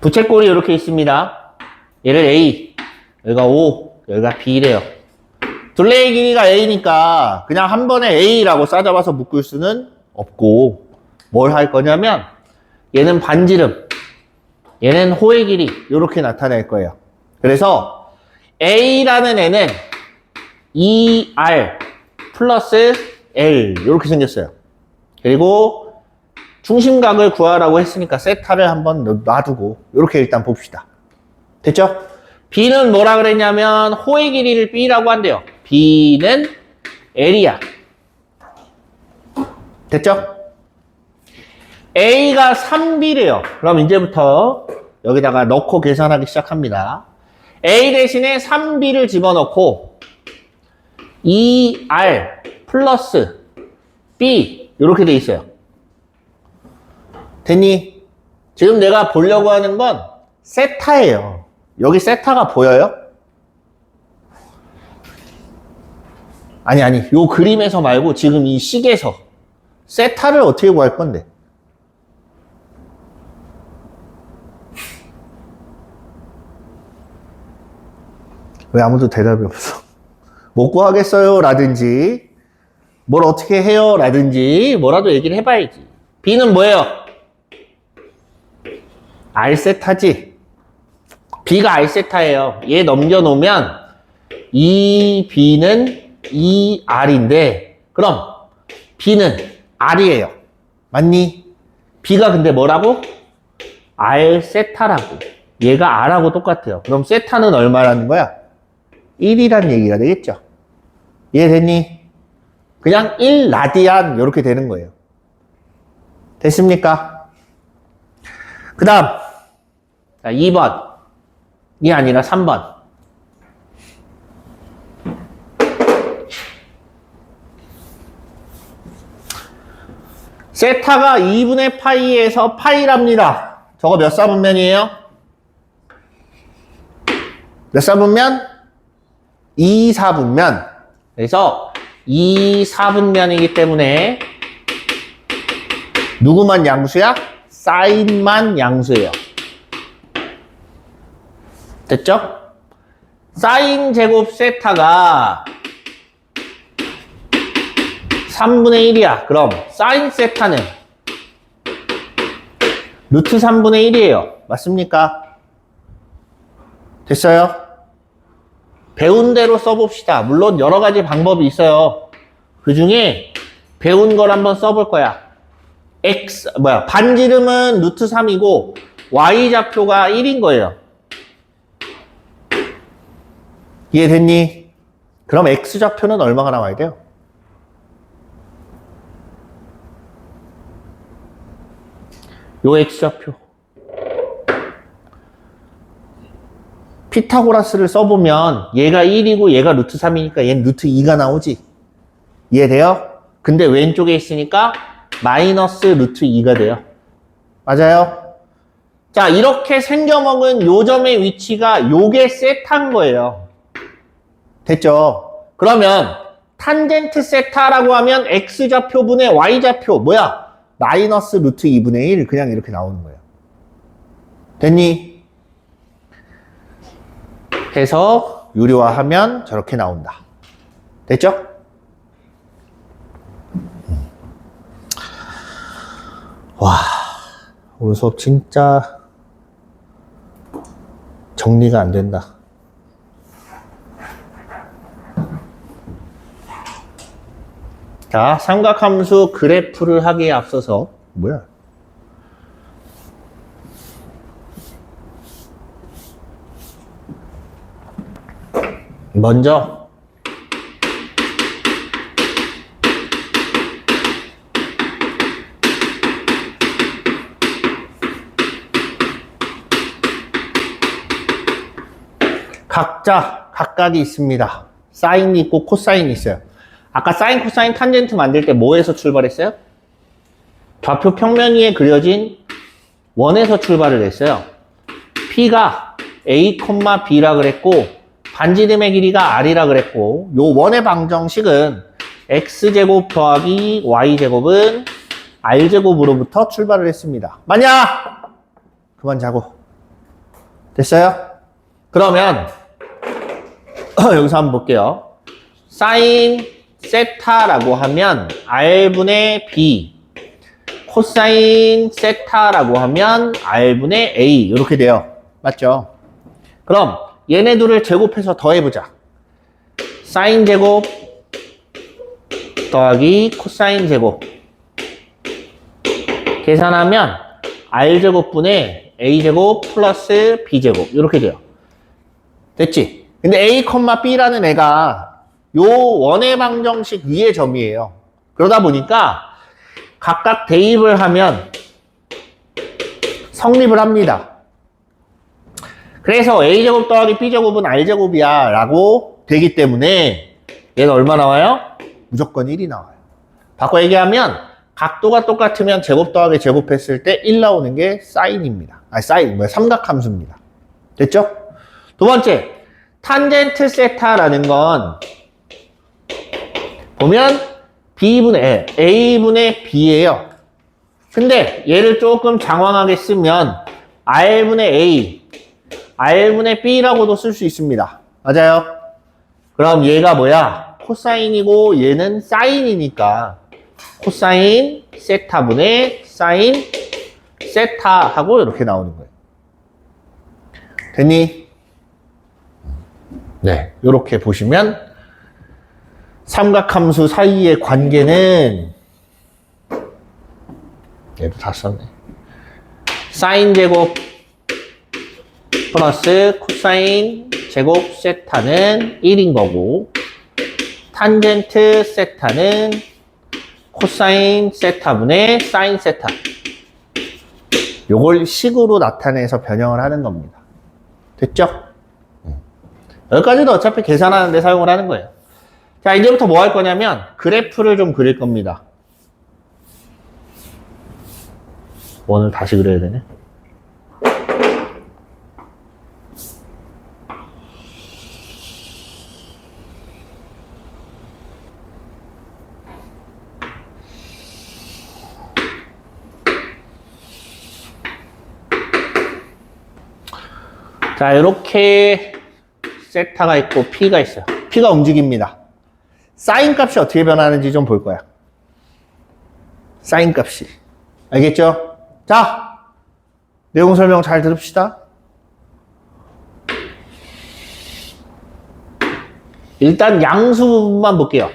부채꼴이 이렇게 있습니다. 얘를 A, 여기가 O, 여기가 B래요. 둘레의 길이가 A니까 그냥 한 번에 A라고 싸잡아서 묶을 수는 없고 뭘 할 거냐면 얘는 반지름, 얘는 호의 길이 이렇게 나타낼 거예요. 그래서 A라는 애는 2R 플러스 L 이렇게 생겼어요. 그리고 중심각을 구하라고 했으니까 세타를 한번 놔두고 이렇게 일단 봅시다. 됐죠? B는 뭐라 그랬냐면 호의 길이를 B라고 한대요. B는 L이야. 됐죠? A가 3B래요. 그럼 이제부터 여기다가 넣고 계산하기 시작합니다. A 대신에 3B를 집어넣고 2R 플러스 B 이렇게 돼 있어요. 됐니? 지금 내가 보려고 하는 건 세타예요. 여기 세타가 보여요? 아니 요 그림에서 말고 지금 이 식에서 세타를 어떻게 구할 건데? 왜 아무도 대답이 없어? 못 구하겠어요 라든지 뭘 어떻게 해요 라든지 뭐라도 얘기를 해봐야지. B는 뭐예요? R세타지. B가 R세타예요. 얘 넘겨놓으면 이 B는 2R인데 그럼 B는 R이에요. 맞니? B가 근데 뭐라고? R세타라고. 얘가 R하고 똑같아요. 그럼 세타는 얼마라는 거야? 1이라는 얘기가 되겠죠. 이해됐니? 그냥 1라디안 이렇게 되는 거예요. 됐습니까? 그 다음 2번이 아니라 3번. 세타가 2분의 파이에서 파이랍니다. 저거 몇 사분면이에요? 몇 사분면? 2사분면. 그래서 2사분면이기 때문에 누구만 양수야? 사인만 양수예요. 됐죠? 사인 제곱 세타가 3분의 1이야. 그럼 사인 세타는 루트 3분의 1이에요. 맞습니까? 됐어요? 배운 대로 써봅시다. 물론 여러 가지 방법이 있어요. 그 중에 배운 걸 한번 써볼 거야. 반지름은 루트 3이고 y좌표가 1인 거예요. 이해됐니? 그럼 x좌표는 얼마가 나와야 돼요? 요 x좌표. 피타고라스를 써보면 얘가 1이고 얘가 루트 3이니까 얘는 루트 2가 나오지. 이해돼요? 근데 왼쪽에 있으니까 마이너스 루트 2가 돼요. 맞아요? 자, 이렇게 생겨먹은 요 점의 위치가 요게 세타인 거예요. 됐죠? 그러면 탄젠트 세타라고 하면 x좌표분의 y좌표 뭐야? 마이너스 루트 2분의 1 그냥 이렇게 나오는 거예요. 됐니? 해서 유료화하면 저렇게 나온다. 됐죠? 와, 오늘 수업 진짜 정리가 안 된다. 자, 삼각함수 그래프를 하기에 앞서서 뭐야? 먼저 각각이 있습니다. 사인이 있고 코사인이 있어요. 아까 사인, 코사인, 탄젠트 만들 때 뭐에서 출발했어요? 좌표 평면 위에 그려진 원에서 출발을 했어요. P가 A, B라 그랬고 반지름의 길이가 R이라 그랬고 요 원의 방정식은 X제곱 더하기 Y제곱은 R제곱으로부터 출발을 했습니다. 맞냐? 그만 자고. 됐어요? 그러면 여기서 한번 볼게요. 사인 세타라고 하면 R분의 B, 코사인 세타라고 하면 R분의 A 이렇게 돼요. 맞죠? 그럼 얘네 둘을 제곱해서 더해보자. 사인 제곱 더하기 코사인 제곱 계산하면 R제곱분의 A제곱 플러스 B제곱 이렇게 돼요. 됐지? 근데 A, B라는 애가 요 원의 방정식 위의 점이에요. 그러다 보니까 각각 대입을 하면 성립을 합니다. 그래서 A제곱 더하기 B제곱은 R제곱이야 라고 되기 때문에 얘는 얼마 나와요? 무조건 1이 나와요. 바꿔 얘기하면 각도가 똑같으면 제곱 더하기 제곱했을 때 1 나오는 게 사인입니다. 삼각함수입니다. 됐죠? 두 번째, 탄젠트 세타라는 건 보면 B분의 A분의 B예요. 근데 얘를 조금 장황하게 쓰면 R분의 A, R분의 B라고도 쓸 수 있습니다. 맞아요? 그럼 얘가 뭐야? 코사인이고 얘는 사인이니까 코사인 세타분의 사인 세타 하고 이렇게 나오는 거예요. 됐니? 네, 이렇게 보시면 삼각함수 사이의 관계는 얘도 다 썼네. 사인 제곱 플러스 코사인 제곱 세타는 1인 거고 탄젠트 세타는 코사인 세타분의 사인 세타. 요걸 식으로 나타내서 변형을 하는 겁니다. 됐죠? 여기까지도 어차피 계산하는 데 사용을 하는 거예요. 자, 이제부터 뭐 할 거냐면 그래프를 좀 그릴 겁니다. 원을 다시 그려야 되네. 자, 이렇게 세타가 있고 P가 있어요. P가 움직입니다. 사인 값이 어떻게 변하는지 좀 볼 거야. 사인 값이. 알겠죠? 자, 내용 설명 잘 들읍시다. 일단 양수 부분만 볼게요.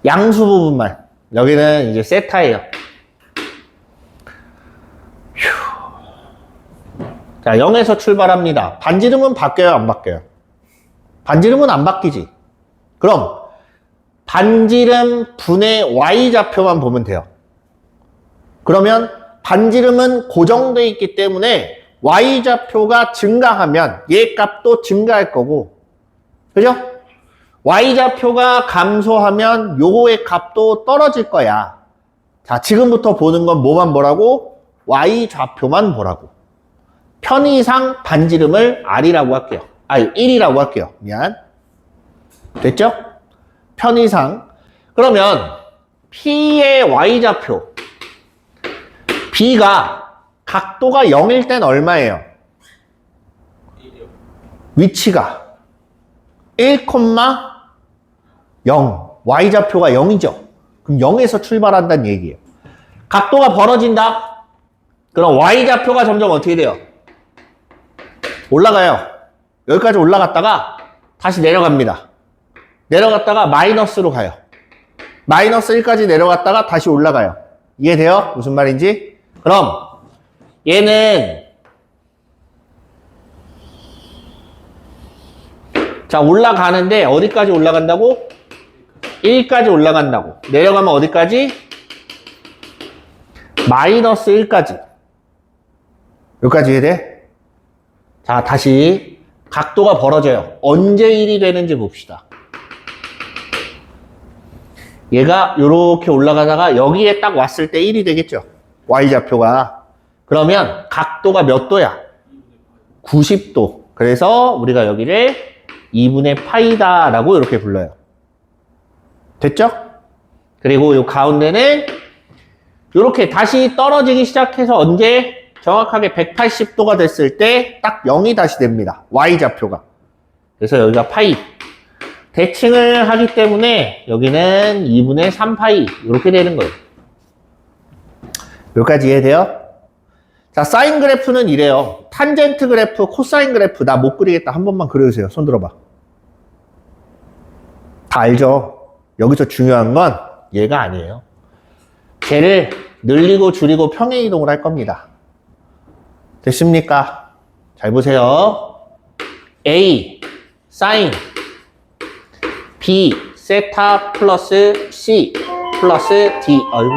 양수 부분만. 여기는 이제 세타예요. 자, 0에서 출발합니다. 반지름은 바뀌어요, 안 바뀌어요? 반지름은 안 바뀌지. 그럼 반지름 분의 y좌표만 보면 돼요. 그러면 반지름은 고정되어 있기 때문에 y좌표가 증가하면 얘 값도 증가할 거고, 그죠? y좌표가 감소하면 요거의 값도 떨어질 거야. 자, 지금부터 보는 건 뭐만 보라고? y좌표만 보라고. 편의상 반지름을 R이라고 할게요. 1이라고 할게요. 미안. 됐죠? 편의상. 그러면 P의 y좌표. B가 각도가 0일 땐 얼마예요? 위치가 1,0. y좌표가 0이죠. 그럼 0에서 출발한다는 얘기예요. 각도가 벌어진다. 그럼 y좌표가 점점 어떻게 돼요? 올라가요. 여기까지 올라갔다가 다시 내려갑니다. 내려갔다가 마이너스로 가요. 마이너스 1까지 내려갔다가 다시 올라가요. 이해돼요? 무슨 말인지? 그럼 얘는 자, 올라가는데 어디까지 올라간다고? 1까지 올라간다고. 내려가면 어디까지? 마이너스 1까지. 여기까지 이해돼? 자, 다시 각도가 벌어져요. 언제 1이 되는지 봅시다. 얘가 이렇게 올라가다가 여기에 딱 왔을 때 1이 되겠죠. y좌표가. 그러면 각도가 몇 도야? 90도. 그래서 우리가 여기를 2분의 파이다 라고 이렇게 불러요. 됐죠? 그리고 이 가운데는 이렇게 다시 떨어지기 시작해서 언제? 정확하게 180도가 됐을 때 딱 0이 다시 됩니다. y좌표가. 그래서 여기가 파이. 대칭을 하기 때문에 여기는 2분의 3파이 이렇게 되는 거예요. 여기까지 이해돼요? 자, 사인 그래프는 이래요. 탄젠트 그래프, 코사인 그래프 나 못 그리겠다. 한 번만 그려주세요. 손 들어봐. 다 알죠? 여기서 중요한 건 얘가 아니에요. 걔를 늘리고 줄이고 평행 이동을 할 겁니다. 됐습니까? 잘 보세요. A, 사인, B, 세타 플러스 C 플러스 D. 아이고.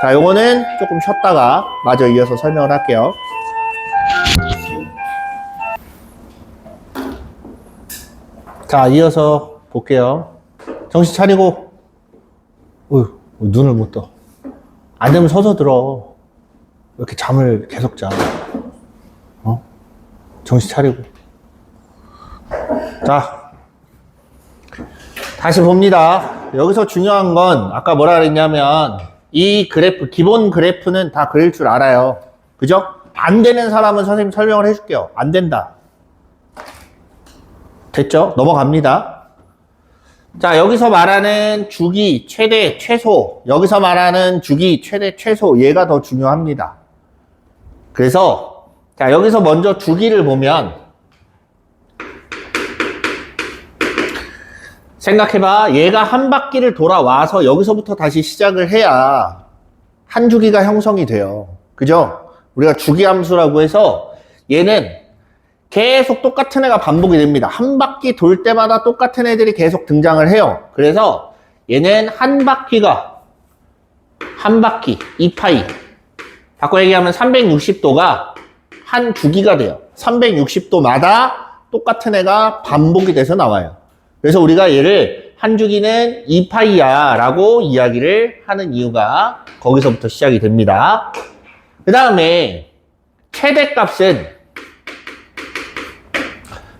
자, 요거는 조금 쉬었다가 마저 이어서 설명을 할게요. 자, 이어서 볼게요. 정신 차리고. 눈을 못 떠. 안 되면 서서 들어. 왜 이렇게 잠을 계속 자? 정신 차리고. 자, 다시 봅니다. 여기서 중요한 건 아까 뭐라 그랬냐면 이 그래프, 기본 그래프는 다 그릴 줄 알아요. 그죠? 안 되는 사람은 선생님 설명을 해줄게요. 안 된다. 됐죠? 넘어갑니다. 자, 여기서 말하는 주기, 최대, 최소. 여기서 말하는 주기, 최대, 최소. 얘가 더 중요합니다. 그래서 자, 여기서 먼저 주기를 보면 생각해봐. 얘가 한 바퀴를 돌아와서 여기서부터 다시 시작을 해야 한 주기가 형성이 돼요. 그죠? 우리가 주기 함수라고 해서 얘는 계속 똑같은 애가 반복이 됩니다. 한 바퀴 돌 때마다 똑같은 애들이 계속 등장을 해요. 그래서 얘는 한 바퀴 2파이. 바꿔 얘기하면 360도가 한 주기가 돼요. 360도마다 똑같은 애가 반복이 돼서 나와요. 그래서 우리가 얘를 한 주기는 2파이야 라고 이야기를 하는 이유가 거기서부터 시작이 됩니다. 그 다음에 최대값은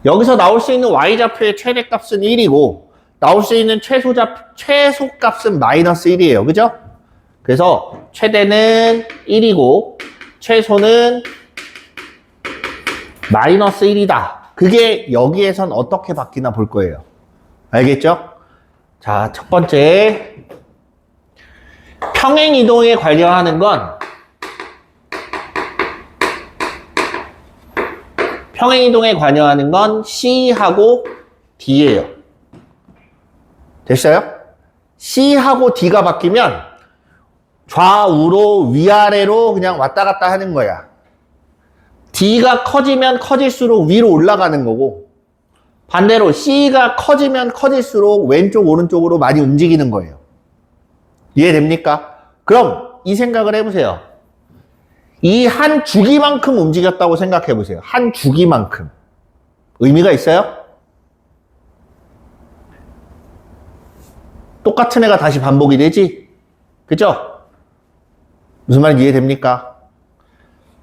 여기서 나올 수 있는 y좌표의 최대값은 1이고 나올 수 있는 최소값은 마이너스 1이에요. 그죠? 그래서 최대는 1이고 최소는 마이너스 1이다. 그게 여기에선 어떻게 바뀌나 볼 거예요. 알겠죠? 자, 첫 번째. 평행이동에 관여하는 건 C하고 D예요. 됐어요? C하고 D가 바뀌면 좌우로 위아래로 그냥 왔다 갔다 하는 거야. D가 커지면 커질수록 위로 올라가는 거고, 반대로 C가 커지면 커질수록 왼쪽 오른쪽으로 많이 움직이는 거예요. 이해됩니까? 그럼 이 생각을 해보세요. 이 한 주기만큼 움직였다고 생각해 보세요. 한 주기만큼. 의미가 있어요? 똑같은 애가 다시 반복이 되지? 그죠? 무슨 말인지 이해됩니까?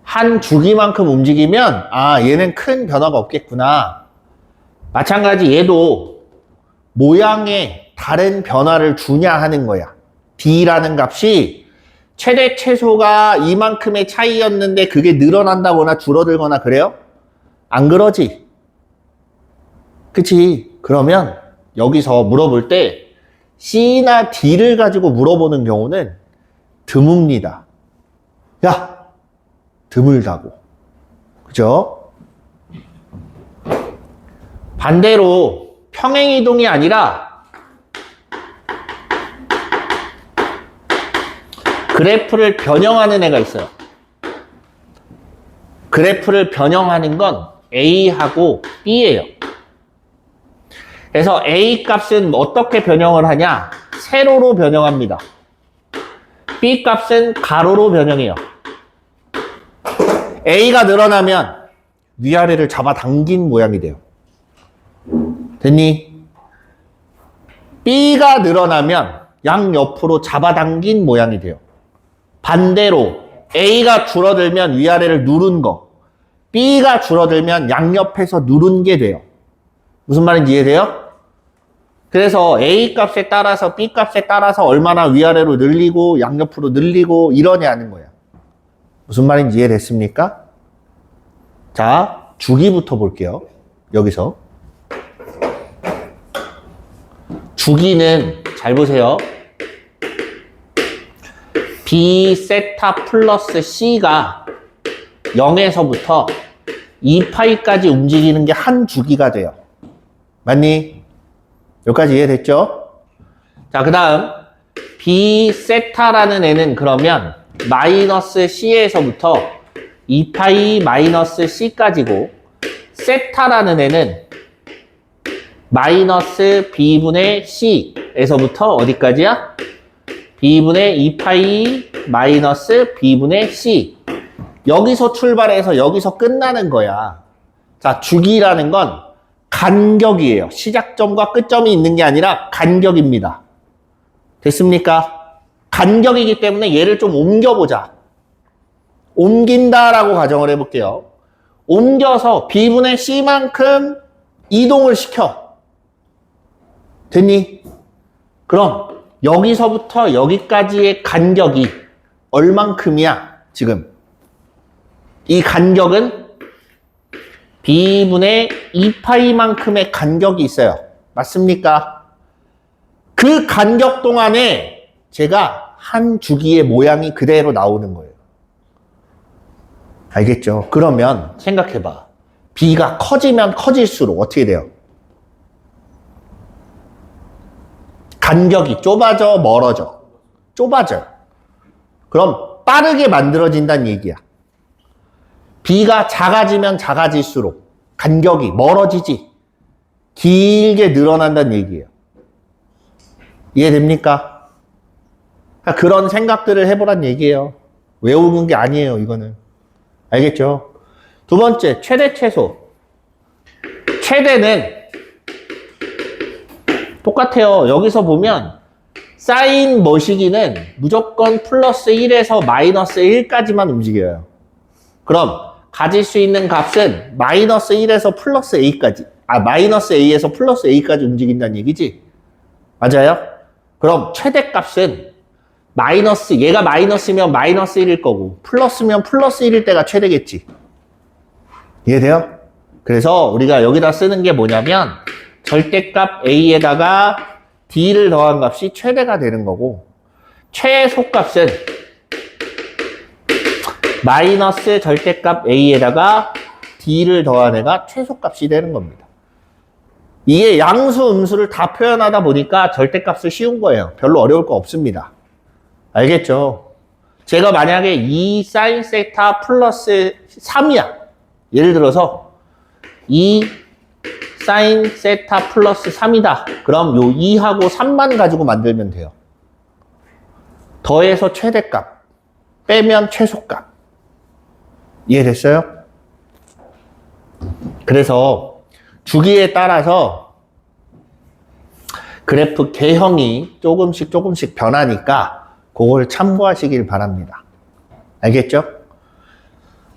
한 주기만큼 움직이면 아, 얘는 큰 변화가 없겠구나. 마찬가지 얘도 모양에 다른 변화를 주냐 하는 거야. D라는 값이 최대 최소가 이만큼의 차이였는데 그게 늘어난다거나 줄어들거나 그래요? 안 그러지? 그치? 그러면 여기서 물어볼 때 C나 D를 가지고 물어보는 경우는 드뭅니다. 야! 드물다고. 그죠? 반대로 평행이동이 아니라 그래프를 변형하는 애가 있어요. 그래프를 변형하는 건 A하고 B예요. 그래서 A 값은 어떻게 변형을 하냐? 세로로 변형합니다. B 값은 가로로 변형해요. A가 늘어나면 위아래를 잡아당긴 모양이 돼요. 됐니? B가 늘어나면 양옆으로 잡아당긴 모양이 돼요. 반대로 A가 줄어들면 위아래를 누른 거, B가 줄어들면 양옆에서 누른 게 돼요. 무슨 말인지 이해돼요? 그래서 A 값에 따라서 B 값에 따라서 얼마나 위아래로 늘리고 양옆으로 늘리고 이러냐는 거야. 무슨 말인지 이해됐습니까? 자, 주기부터 볼게요. 여기서. 주기는 잘 보세요. B 세타 플러스 C가 0에서부터 2파이까지 움직이는 게 한 주기가 돼요. 맞니? 여기까지 이해됐죠? 자, 그 다음 B 세타라는 애는 그러면 마이너스 C에서부터 2파이 마이너스 C까지고, 세타라는 애는 마이너스 B분의 C에서부터 어디까지야? B분의 2파이 마이너스 B분의 C. 여기서 출발해서 여기서 끝나는 거야. 자, 주기라는 건 간격이에요. 시작점과 끝점이 있는 게 아니라 간격입니다. 됐습니까? 간격이기 때문에 얘를 좀 옮겨보자. 옮긴다라고 가정을 해볼게요. 옮겨서 B분의 C만큼 이동을 시켜. 됐니? 그럼 여기서부터 여기까지의 간격이 얼만큼이야, 지금? 이 간격은 B분의 2파이만큼의 간격이 있어요. 맞습니까? 그 간격 동안에 제가 한 주기의 모양이 그대로 나오는 거예요. 알겠죠? 그러면 생각해봐. B가 커지면 커질수록 어떻게 돼요? 간격이 좁아져, 멀어져? 좁아져. 그럼 빠르게 만들어진다는 얘기야. B가 작아지면 작아질수록 간격이 멀어지지, 길게 늘어난다는 얘기예요. 이해됩니까? 그런 생각들을 해보란 얘기예요. 외우는 게 아니에요, 이거는. 알겠죠? 두 번째, 최대 최소. 최대는 똑같아요. 여기서 보면 사인 머시기는 무조건 플러스 1에서 마이너스 1까지만 움직여요. 그럼 가질 수 있는 값은 마이너스 1에서 플러스 A까지, 마이너스 A에서 플러스 A까지 움직인다는 얘기지? 맞아요? 그럼 최대값은 얘가 마이너스면 마이너스 1일 거고, 플러스면 플러스 1일 때가 최대겠지. 이해돼요? 그래서 우리가 여기다 쓰는 게 뭐냐면, 절대값 A에다가 D를 더한 값이 최대가 되는 거고, 최소값은 마이너스 절대값 A에다가 D를 더한 애가 최소값이 되는 겁니다. 이게 양수, 음수를 다 표현하다 보니까 절대값을 쉬운 거예요. 별로 어려울 거 없습니다. 알겠죠? 제가 만약에 2 sin 세타 플러스 3이야. 예를 들어서 2 sin 세타 플러스 3이다. 그럼 요 2하고 3만 가지고 만들면 돼요. 더해서 최대값, 빼면 최소값. 이해됐어요? 그래서 주기에 따라서 그래프 개형이 조금씩 변하니까 그걸 참고하시길 바랍니다. 알겠죠?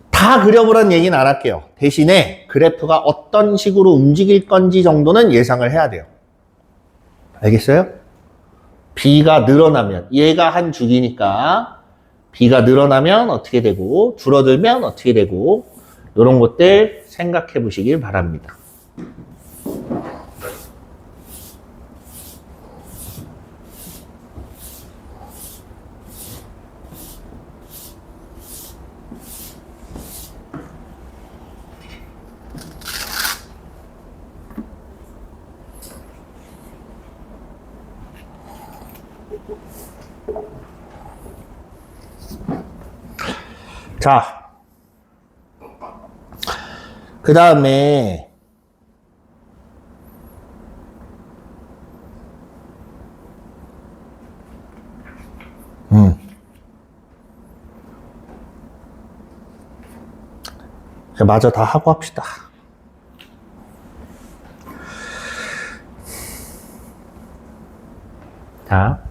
다 그려보라는 얘기는 안 할게요. 대신에 그래프가 어떤 식으로 움직일 건지 정도는 예상을 해야 돼요. 알겠어요? B가 늘어나면, 얘가 한 주기니까 B가 늘어나면 어떻게 되고, 줄어들면 어떻게 되고, 이런 것들 생각해 보시길 바랍니다. 자, 그 다음에 마저 다 하고 합시다. 자,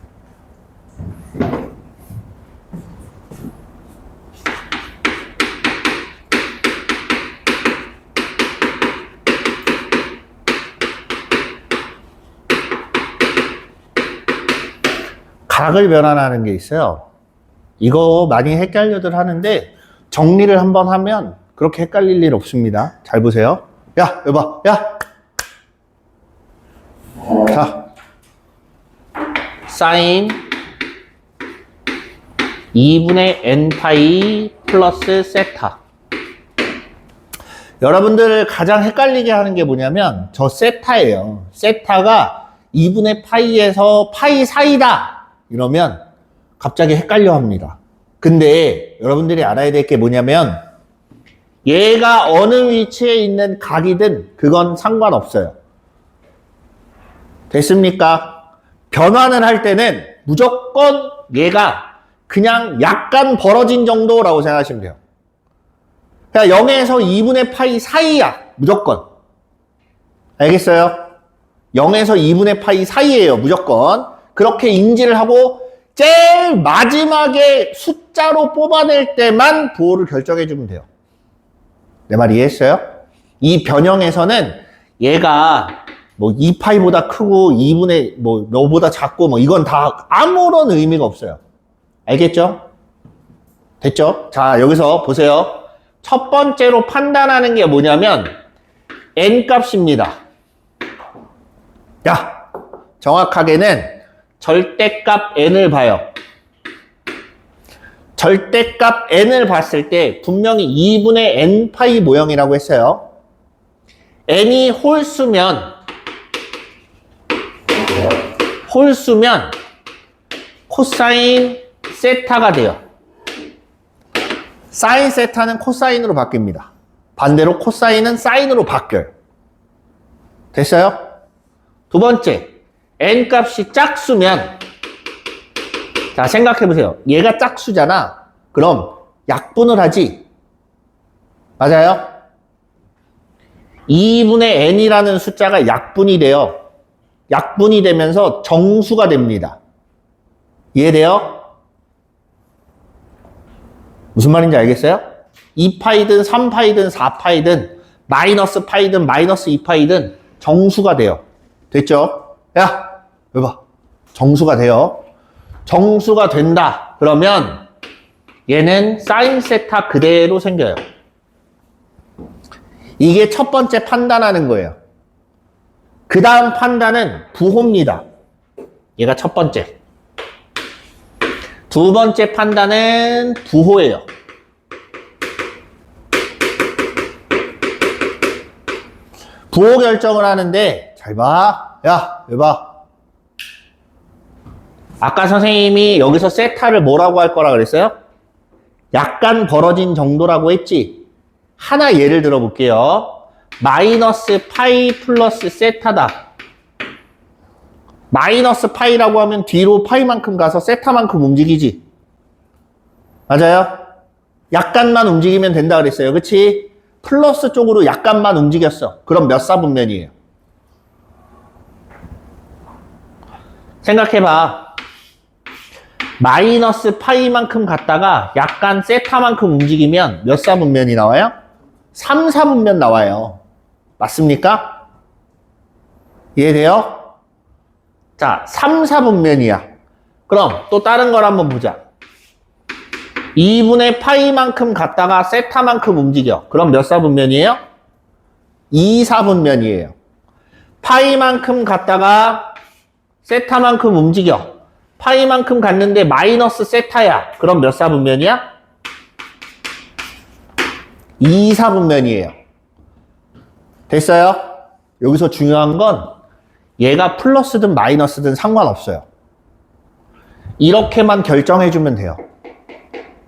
각을 변환하는 게 있어요. 이거 많이 헷갈려들 하는데 정리를 한번 하면 그렇게 헷갈릴 일 없습니다. 잘 보세요. 야, 여봐, 야. 자, 사인 2분의 n파이 플러스 세타. 여러분들 가장 헷갈리게 하는 게 뭐냐면 저 세타예요. 세타가 2분의 파이에서 파이 사이다. 이러면 갑자기 헷갈려 합니다. 근데 여러분들이 알아야 될 게 뭐냐면 얘가 어느 위치에 있는 각이든 그건 상관없어요. 됐습니까? 변환을 할 때는 무조건 얘가 그냥 약간 벌어진 정도라고 생각하시면 돼요. 그냥 0에서 2분의 파이 사이야. 무조건. 알겠어요? 0에서 2분의 파이 사이예요. 무조건. 그렇게 인지를 하고 제일 마지막에 숫자로 뽑아낼 때만 부호를 결정해 주면 돼요. 내 말 이해했어요? 이 변형에서는 얘가 뭐 2파이보다 크고 2분의 뭐 너보다 작고 뭐 이건 다 아무런 의미가 없어요. 알겠죠? 됐죠? 자, 여기서 보세요. 첫 번째로 판단하는 게 뭐냐면 n 값입니다. 야, 정확하게는 절대값 n을 봐요. 절대값 n을 봤을 때 분명히 2분의 n파이 모형이라고 했어요. n이 홀수면 코사인 세타가 돼요. 사인 세타는 코사인으로 바뀝니다. 반대로 코사인은 사인으로 바뀌어요. 됐어요? 두 번째, n 값이 짝수면, 자, 생각해보세요. 얘가 짝수잖아. 그럼 약분을 하지. 맞아요? 2분의 n이라는 숫자가 약분이 돼요. 약분이 되면서 정수가 됩니다. 이해돼요? 무슨 말인지 알겠어요? 2파이든 3파이든 4파이든 마이너스 파이든 마이너스 2파이든 정수가 돼요. 됐죠? 야, 여기 봐. 정수가 돼요. 정수가 된다. 그러면 얘는 사인 세타 그대로 생겨요. 이게 첫 번째 판단하는 거예요. 그 다음 판단은 부호입니다. 얘가 첫 번째. 두 번째 판단은 부호예요. 부호 결정을 하는데 잘 봐. 야, 여기 봐. 아까 선생님이 여기서 세타를 뭐라고 할 거라 그랬어요? 약간 벌어진 정도라고 했지. 하나 예를 들어 볼게요. 마이너스 파이 플러스 세타다. 마이너스 파이라고 하면 뒤로 파이만큼 가서 세타만큼 움직이지. 맞아요? 약간만 움직이면 된다 그랬어요. 그치? 플러스 쪽으로 약간만 움직였어. 그럼 몇 사분면이에요? 생각해봐. 마이너스 파이만큼 갔다가 약간 세타만큼 움직이면 몇 사분면이 나와요? 3, 4분면 나와요. 맞습니까? 이해돼요? 자, 3, 4분면이야. 그럼 또 다른 걸 한번 보자. 2분의 파이만큼 갔다가 세타만큼 움직여. 그럼 몇 사분면이에요? 2, 4분면이에요. 파이만큼 갔다가 세타만큼 움직여. 파이만큼 갔는데 마이너스 세타야. 그럼 몇 사분면이야? 2, 4분면이에요. 됐어요? 여기서 중요한 건 얘가 플러스든 마이너스든 상관없어요. 이렇게만 결정해주면 돼요.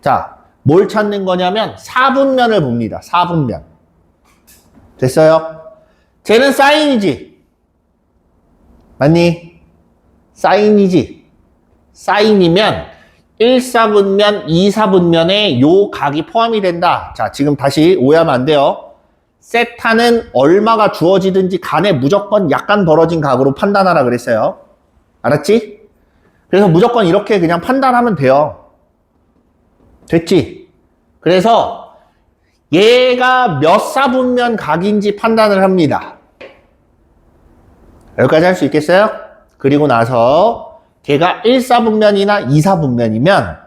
자, 뭘 찾는 거냐면 4분면을 봅니다. 4분면. 됐어요? 쟤는 사인이지. 맞니? 사인이지. 사인이면 1, 4분면, 2, 4분면에 요 각이 포함이 된다. 자, 지금 다시 오해하면 안 돼요. 세타는 얼마가 주어지든지 간에 무조건 약간 벌어진 각으로 판단하라 그랬어요. 알았지? 그래서 무조건 이렇게 그냥 판단하면 돼요. 됐지? 그래서 얘가 몇 사분면 각인지 판단을 합니다. 여기까지 할 수 있겠어요? 그리고 나서 걔가 1사분면이나 2사분면이면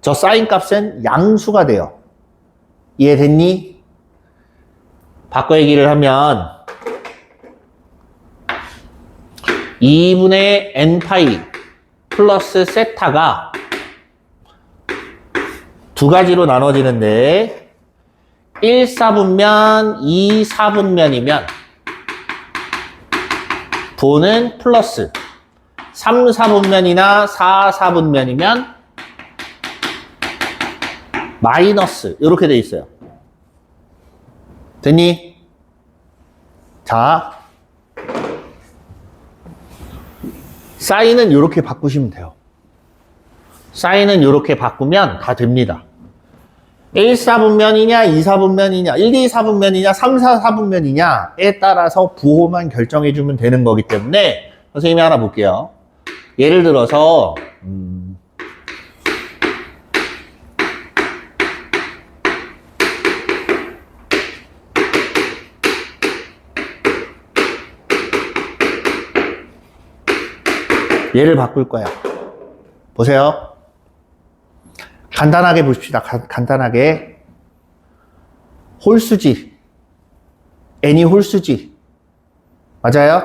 저 사인 값은 양수가 돼요. 이해됐니? 바꿔 얘기를 하면 2분의 n파이 플러스 세타가 두 가지로 나눠지는데 1사분면, 2사분면이면 부호는 플러스 3사분면이나 4사분면이면 마이너스 이렇게 돼 있어요. 됐니? 자, 사인은 이렇게 바꾸시면 돼요. 사인은 이렇게 바꾸면 다 됩니다. 1, 4분면이냐, 2, 4분면이냐, 1, 2, 4분면이냐, 3, 4, 4분면이냐에 따라서 부호만 결정해주면 되는 거기 때문에 선생님이 하나 볼게요. 예를 들어서 얘를 바꿀 거야. 보세요. 간단하게 보십시다. 간단하게. 홀수지. n이 홀수지. 맞아요?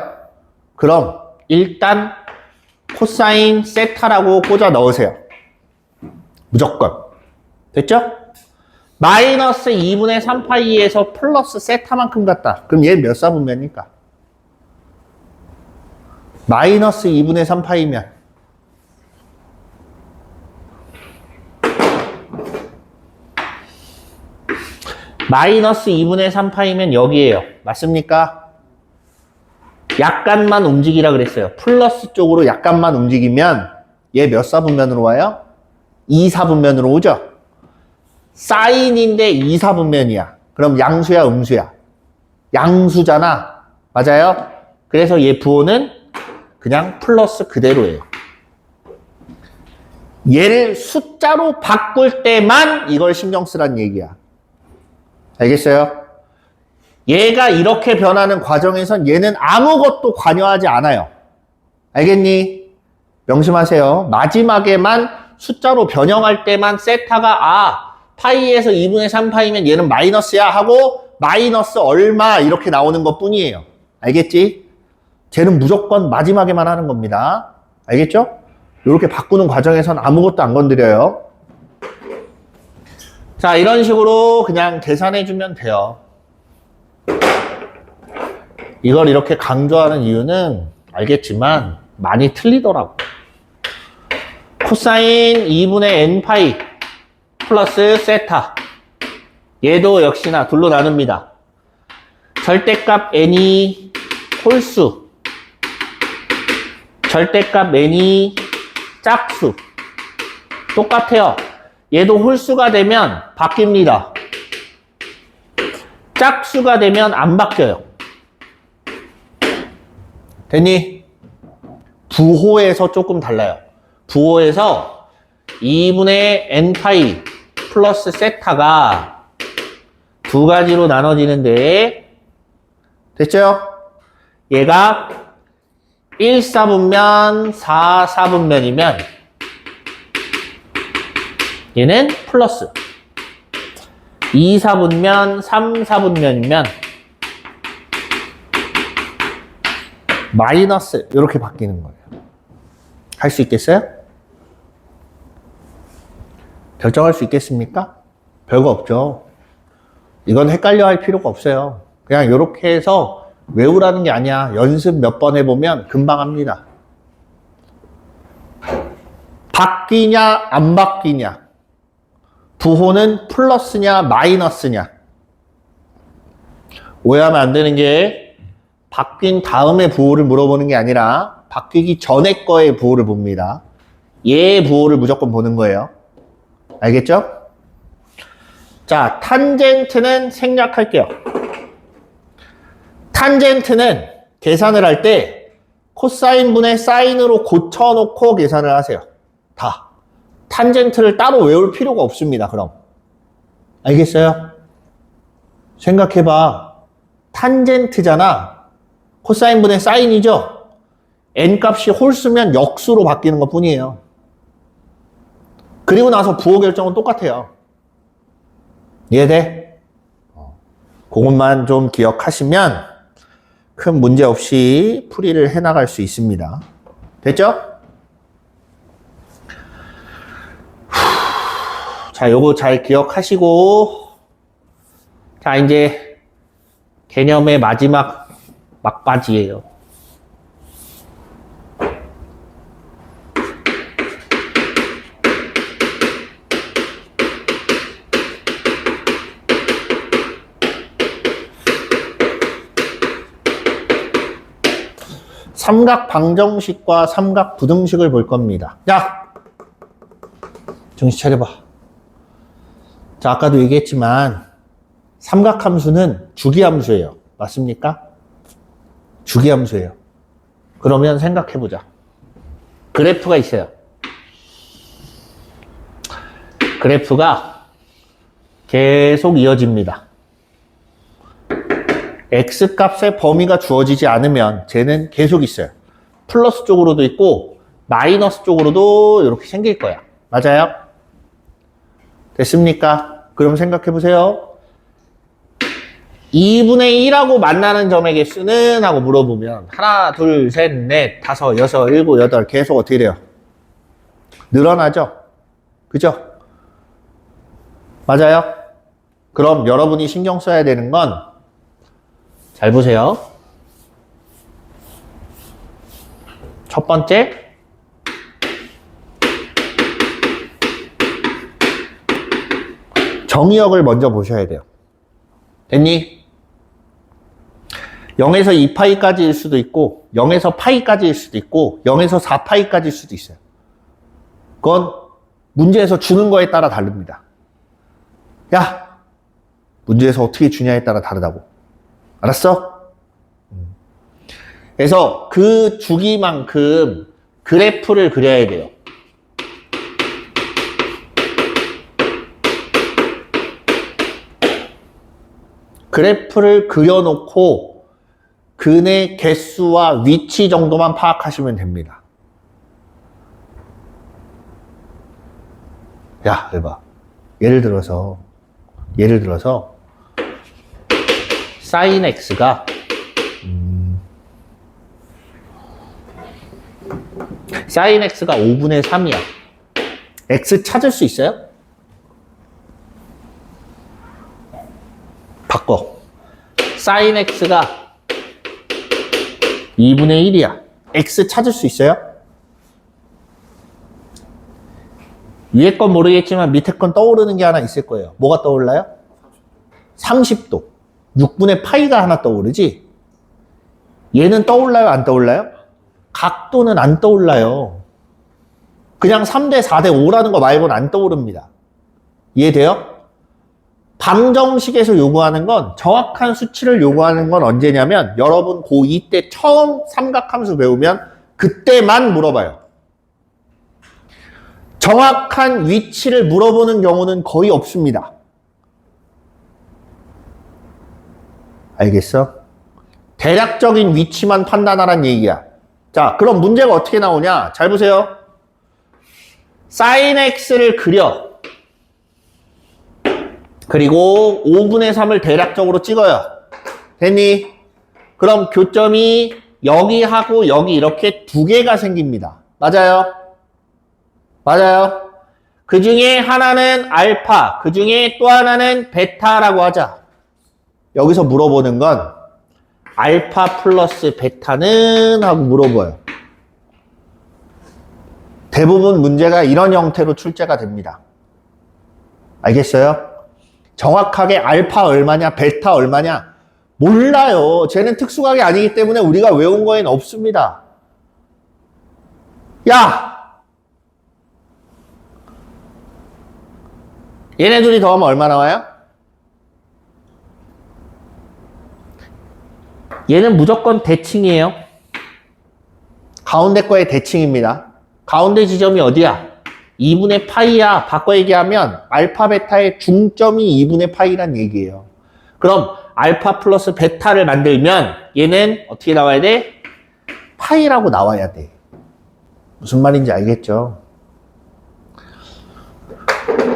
그럼 일단 코사인 세타라고 꽂아 넣으세요. 무조건. 됐죠? 마이너스 2분의 3파이에서 플러스 세타만큼 갔다. 그럼 얘 몇 사분면입니까? 마이너스 2분의 3파이면 마이너스 2분의 3파이면 여기에요. 맞습니까? 약간만 움직이라 그랬어요. 플러스 쪽으로 약간만 움직이면 얘 몇 사분면으로 와요? 2, 4분면으로 오죠? 사인인데 2, 4분면이야. 그럼 양수야, 음수야? 양수잖아. 맞아요? 그래서 얘 부호는 그냥 플러스 그대로예요. 얘를 숫자로 바꿀 때만 이걸 신경 쓰란 얘기야. 알겠어요? 얘가 이렇게 변하는 과정에선 얘는 아무것도 관여하지 않아요. 알겠니? 명심하세요. 마지막에만 숫자로 변형할 때만 세타가 파이에서 2분의 3파이면 얘는 마이너스야 하고 마이너스 얼마 이렇게 나오는 것 뿐이에요. 알겠지? 쟤는 무조건 마지막에만 하는 겁니다. 알겠죠? 이렇게 바꾸는 과정에선 아무것도 안 건드려요. 자, 이런 식으로 그냥 계산해주면 돼요. 이걸 이렇게 강조하는 이유는 알겠지만 많이 틀리더라고. 코사인 2분의 n파이 플러스 세타. 얘도 역시나 둘로 나눕니다. 절대값 n이 홀수, 절대값 n이 짝수. 똑같아요. 얘도 홀수가 되면 바뀝니다. 짝수가 되면 안 바뀌어요. 됐니? 부호에서 조금 달라요. 부호에서 2분의 n파이 플러스 세타가 두 가지로 나눠지는데, 됐죠? 얘가 1사분면, 4사분면이면 얘는 플러스, 2사분면, 3사분면이면 마이너스 이렇게 바뀌는 거예요. 할 수 있겠어요? 결정할 수 있겠습니까? 별거 없죠. 이건 헷갈려 할 필요가 없어요. 그냥 이렇게 해서 외우라는 게 아니야. 연습 몇 번 해보면 금방 합니다. 바뀌냐 안 바뀌냐, 부호는 플러스냐 마이너스냐. 오해하면 안 되는 게 바뀐 다음에 부호를 물어보는 게 아니라 바뀌기 전에 거의 부호를 봅니다. 얘의 부호를 무조건 보는 거예요. 알겠죠? 자, 탄젠트는 생략할게요. 탄젠트는 계산을 할 때 코사인분의 사인으로 고쳐놓고 계산을 하세요. 다. 탄젠트를 따로 외울 필요가 없습니다. 그럼. 알겠어요? 생각해봐. 탄젠트잖아. 코사인분의 사인이죠? n값이 홀수면 역수로 바뀌는 것 뿐이에요. 그리고 나서 부호 결정은 똑같아요. 이해돼? 그것만 좀 기억하시면 큰 문제 없이 풀이를 해나갈 수 있습니다. 됐죠? 자, 요거 잘 기억하시고, 자, 이제 개념의 마지막 막바지예요. 삼각 방정식과 삼각 부등식을 볼 겁니다. 야! 정신 차려봐. 자, 아까도 얘기했지만 삼각함수는 주기함수예요. 맞습니까? 주기함수예요. 그러면 생각해보자. 그래프가 있어요. 그래프가 계속 이어집니다. x값의 범위가 주어지지 않으면 쟤는 계속 있어요. 플러스 쪽으로도 있고 마이너스 쪽으로도 이렇게 생길 거야. 맞아요? 됐습니까? 그럼 생각해 보세요. 2분의 1하고 만나는 점의 개수는? 하고 물어보면 하나, 둘, 셋, 넷, 다섯, 여섯, 일곱, 여덟 계속 어떻게 돼요? 늘어나죠? 그죠? 맞아요? 그럼 여러분이 신경 써야 되는 건 잘 보세요. 첫 번째, 정의역을 먼저 보셔야 돼요. 됐니? 0에서 2파이까지일 수도 있고 0에서 파이까지일 수도 있고 0에서 4파이까지일 수도 있어요. 그건 문제에서 주는 거에 따라 다릅니다. 야! 문제에서 어떻게 주냐에 따라 다르다고. 알았어? 그래서 그 주기만큼 그래프를 그려야 돼요. 그래프를 그려놓고 근의 개수와 위치 정도만 파악하시면 됩니다. 야, 해봐. 예를 들어서 sin x가 sin x가 5분의 3이야. x 찾을 수 있어요? 바꿔. sin x가 2분의 1이야. x 찾을 수 있어요? 위에 건 모르겠지만 밑에 건 떠오르는 게 하나 있을 거예요. 뭐가 떠올라요? 30도. 6분의 파이가 하나 떠오르지? 얘는 떠올라요? 안 떠올라요? 각도는 안 떠올라요. 그냥 3대 4대 5라는 거 말고는 안 떠오릅니다. 이해돼요? 방정식에서 요구하는 건, 정확한 수치를 요구하는 건 언제냐면 여러분 고2 때 처음 삼각함수 배우면 그때만 물어봐요. 정확한 위치를 물어보는 경우는 거의 없습니다. 알겠어? 대략적인 위치만 판단하란 얘기야. 자, 그럼 문제가 어떻게 나오냐? 잘 보세요. sin x를 그려. 그리고 5분의 3을 대략적으로 찍어요. 됐니? 그럼 교점이 여기하고 여기 이렇게 두 개가 생깁니다. 맞아요? 맞아요? 그 중에 하나는 알파, 그 중에 또 하나는 베타라고 하자. 여기서 물어보는 건 알파 플러스 베타는 하고 물어봐요. 대부분 문제가 이런 형태로 출제가 됩니다. 알겠어요? 정확하게 알파 얼마냐, 베타 얼마냐 몰라요. 쟤는 특수각이 아니기 때문에 우리가 외운 거에는 없습니다. 야! 얘네 둘이 더하면 얼마 나와요? 얘는 무조건 대칭이에요. 가운데 거의 대칭입니다. 가운데 지점이 어디야? 2분의 파이야. 바꿔 얘기하면 알파 베타의 중점이 2분의 파이란 얘기예요. 그럼 알파 플러스 베타를 만들면 얘는 어떻게 나와야 돼? 파이라고 나와야 돼. 무슨 말인지 알겠죠?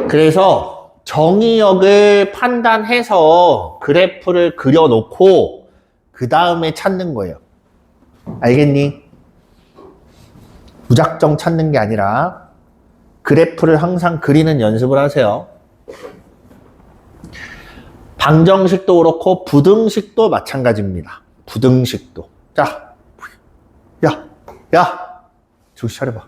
그래서 정의역을 판단해서 그래프를 그려놓고 그 다음에 찾는 거예요. 알겠니? 무작정 찾는 게 아니라 그래프를 항상 그리는 연습을 하세요. 방정식도 그렇고 부등식도 마찬가지입니다. 부등식도. 자, 정신 차려봐.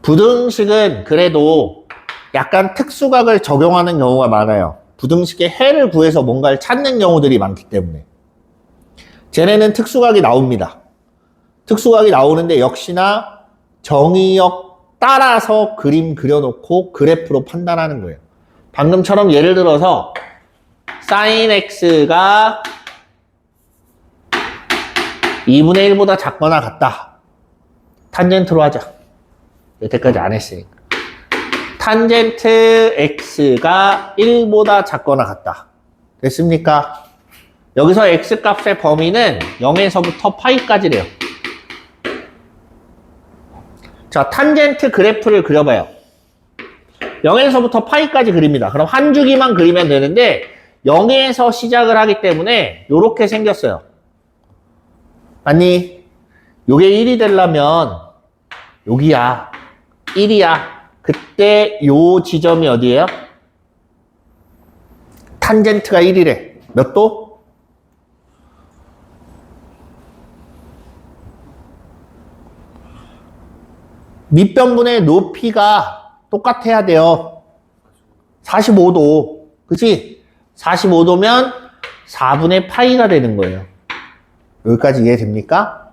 부등식은 그래도 약간 특수각을 적용하는 경우가 많아요. 부등식의 해를 구해서 뭔가를 찾는 경우들이 많기 때문에. 쟤네는 특수각이 나옵니다. 특수각이 나오는데 역시나 정의역 따라서 그림 그려놓고 그래프로 판단하는 거예요. 방금처럼 예를 들어서 sin x가 2분의 1보다 작거나 같다. 탄젠트로 하자. 여태까지 안 했으니까. 탄젠트 x가 1보다 작거나 같다. 됐습니까? 여기서 x 값의 범위는 0에서부터 파이까지래요. 자, 탄젠트 그래프를 그려봐요. 0에서부터 파이까지 그립니다. 그럼 한 주기만 그리면 되는데 0에서 시작을 하기 때문에 이렇게 생겼어요. 아니, 요게 1이 되려면 여기야. 1이야. 그때 요 지점이 어디예요? 탄젠트가 1이래. 몇 도? 밑변분의 높이가 똑같아야 돼요. 45도. 그치? 45도면 4분의 파이가 되는 거예요. 여기까지 이해됩니까?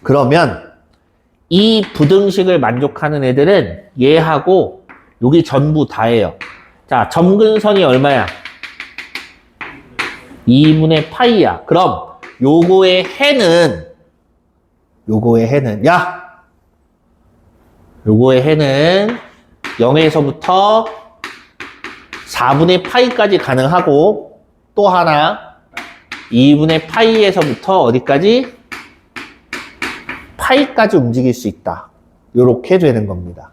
그러면 이 부등식을 만족하는 애들은 얘하고 여기 전부 다예요. 자, 점근선이 얼마야? 2분의 파이야. 그럼 요거의 해는 요거의 해는 0에서부터 4분의 파이까지 가능하고 또 하나 2분의 파이에서부터 어디까지? 파이까지 움직일 수 있다. 요렇게 되는 겁니다.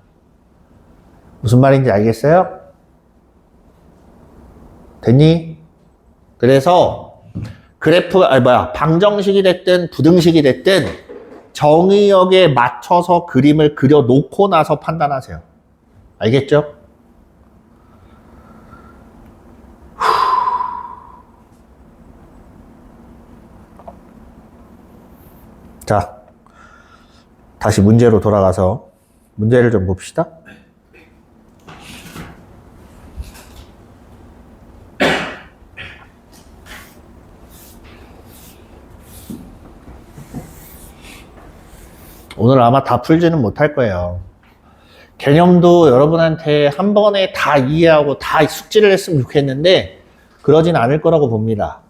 무슨 말인지 알겠어요? 됐니? 그래서 그래프, 방정식이 됐든 부등식이 됐든 정의역에 맞춰서 그림을 그려놓고 나서 판단하세요. 알겠죠? 자, 다시 문제로 돌아가서 문제를 좀 봅시다. 오늘 아마 다 풀지는 못할 거예요. 개념도 여러분한테 한 번에 다 이해하고 다 숙지를 했으면 좋겠는데 그러진 않을 거라고 봅니다.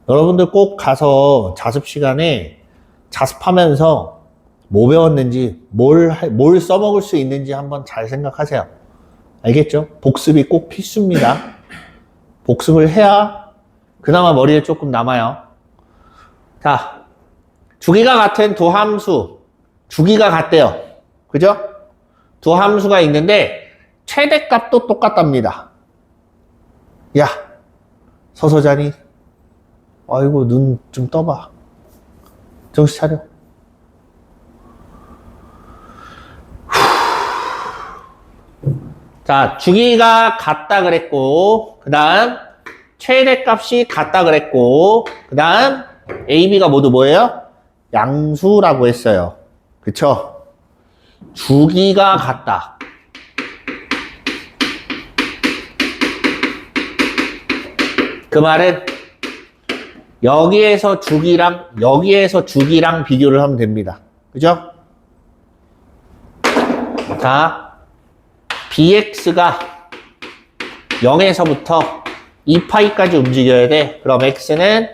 여러분들 꼭 가서 자습 시간에 자습하면서 뭐 배웠는지 뭘 써먹을 수 있는지 한번 잘 생각하세요. 알겠죠? 복습이 꼭 필수입니다. 복습을 해야 그나마 머리에 조금 남아요. 자, 주기가 같은 두 함수, 주기가 같대요. 그죠? 두 함수가 있는데 최대값도 똑같답니다. 야, 서서 자니? 아이고, 눈 좀 떠봐. 정신 차려. 자, 주기가 같다 그랬고, 그 다음 최대값이 같다 그랬고, 그 다음 A, B가 모두 뭐예요? 양수라고 했어요. 그쵸? 주기가 같다. 그 말은 여기에서 주기랑 비교를 하면 됩니다. 그죠? 자, bx가 0에서부터 2파이까지 움직여야 돼. 그럼 x는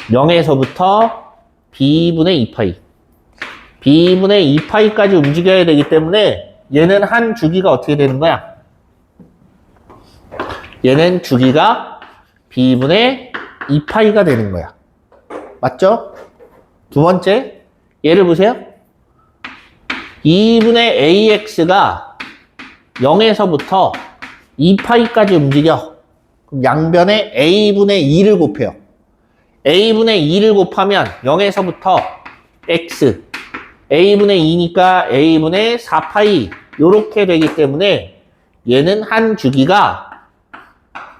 0에서부터 b분의 2파이. b분의 2파이까지 움직여야 되기 때문에 얘는 한 주기가 어떻게 되는 거야? 얘는 주기가 b분의 2파이가 되는 거야. 맞죠? 두 번째, 얘를 보세요. 2분의 ax가 0에서부터 2파이까지 움직여. 그럼 양변에 a분의 2를 곱해요. a분의 2를 곱하면 0에서부터 x, a분의 2니까 a분의 4파이 요렇게 되기 때문에 얘는 한 주기가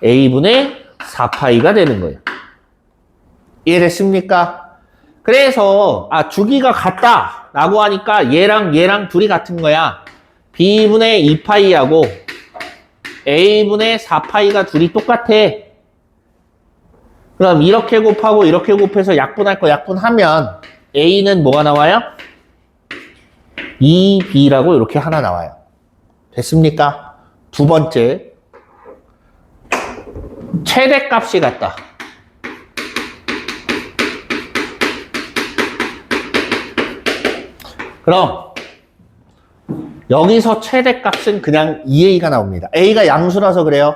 a분의 4파이가 되는 거예요. 이해됐습니까? 그래서 주기가 같다 라고 하니까 얘랑 둘이 같은 거야. b분의 2파이하고 a분의 4파이가 둘이 똑같아. 그럼 이렇게 곱하고 이렇게 곱해서 약분할 거 약분하면 a는 뭐가 나와요? 2b라고 이렇게 하나 나와요. 됐습니까? 두 번째, 최대값이 같다. 그럼 여기서 최대값은 그냥 2a가 나옵니다. a가 양수라서 그래요.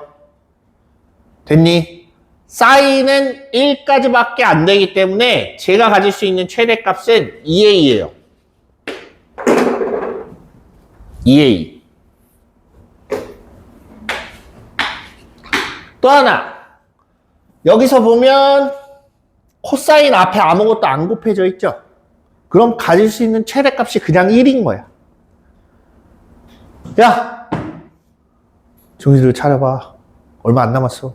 됐니? 사인은 1까지밖에 안 되기 때문에 제가 가질 수 있는 최대값은 2a예요. 2a. 또 하나. 여기서 보면 코사인 앞에 아무것도 안 곱해져 있죠? 그럼 가질 수 있는 최대값이 그냥 1인 거야. 야! 정신을 차려봐. 얼마 안 남았어.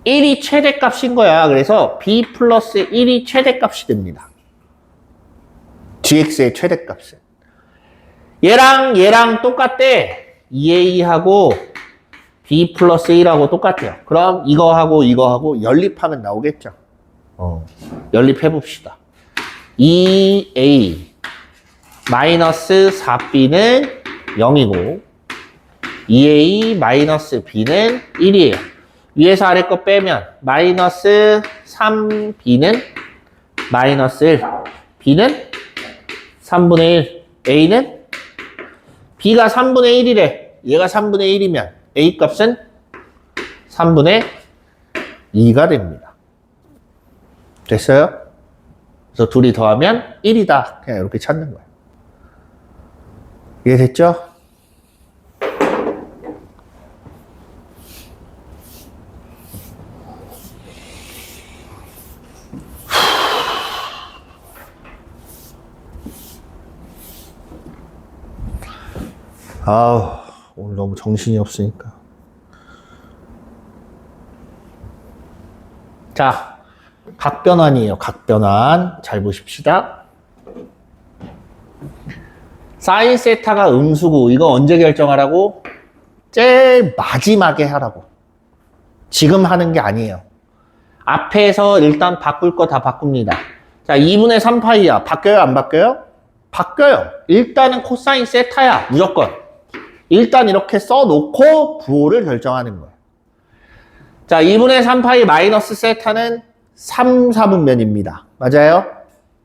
1이 최대값인 거야. 그래서 b 플러스 1이 최대값이 됩니다. gx의 최대값은. 얘랑 똑같대. 2a하고 b 플러스 1하고 똑같아요. 그럼 이거하고 연립하면 나오겠죠. 연립해 봅시다. 2a 마이너스 4b는 0이고 2a 마이너스 b는 1이에요. 위에서 아래 거 빼면 마이너스 3b는 마이너스 1, b는 3분의 1, a는 b가 3분의 1이래. 얘가 3분의 1이면 a 값은 3분의 2가 됩니다. 됐어요? 그래서 둘이 더하면 1이다. 그냥 이렇게 찾는 거예요. 이해됐죠? 아우, 오늘 너무 정신이 없으니까. 자, 각변환이에요. 각변환. 잘 보십시다. 사인 세타가 음수고 이거 언제 결정하라고? 제일 마지막에 하라고. 지금 하는 게 아니에요. 앞에서 일단 바꿀 거 다 바꿉니다. 자, 2분의 3파이야. 바뀌어요? 안 바뀌어요? 바뀌어요. 일단은 코사인 세타야. 무조건. 일단 이렇게 써놓고 부호를 결정하는 거예요. 자, 2분의 3파이 마이너스 세타는 3, 4분면입니다. 맞아요?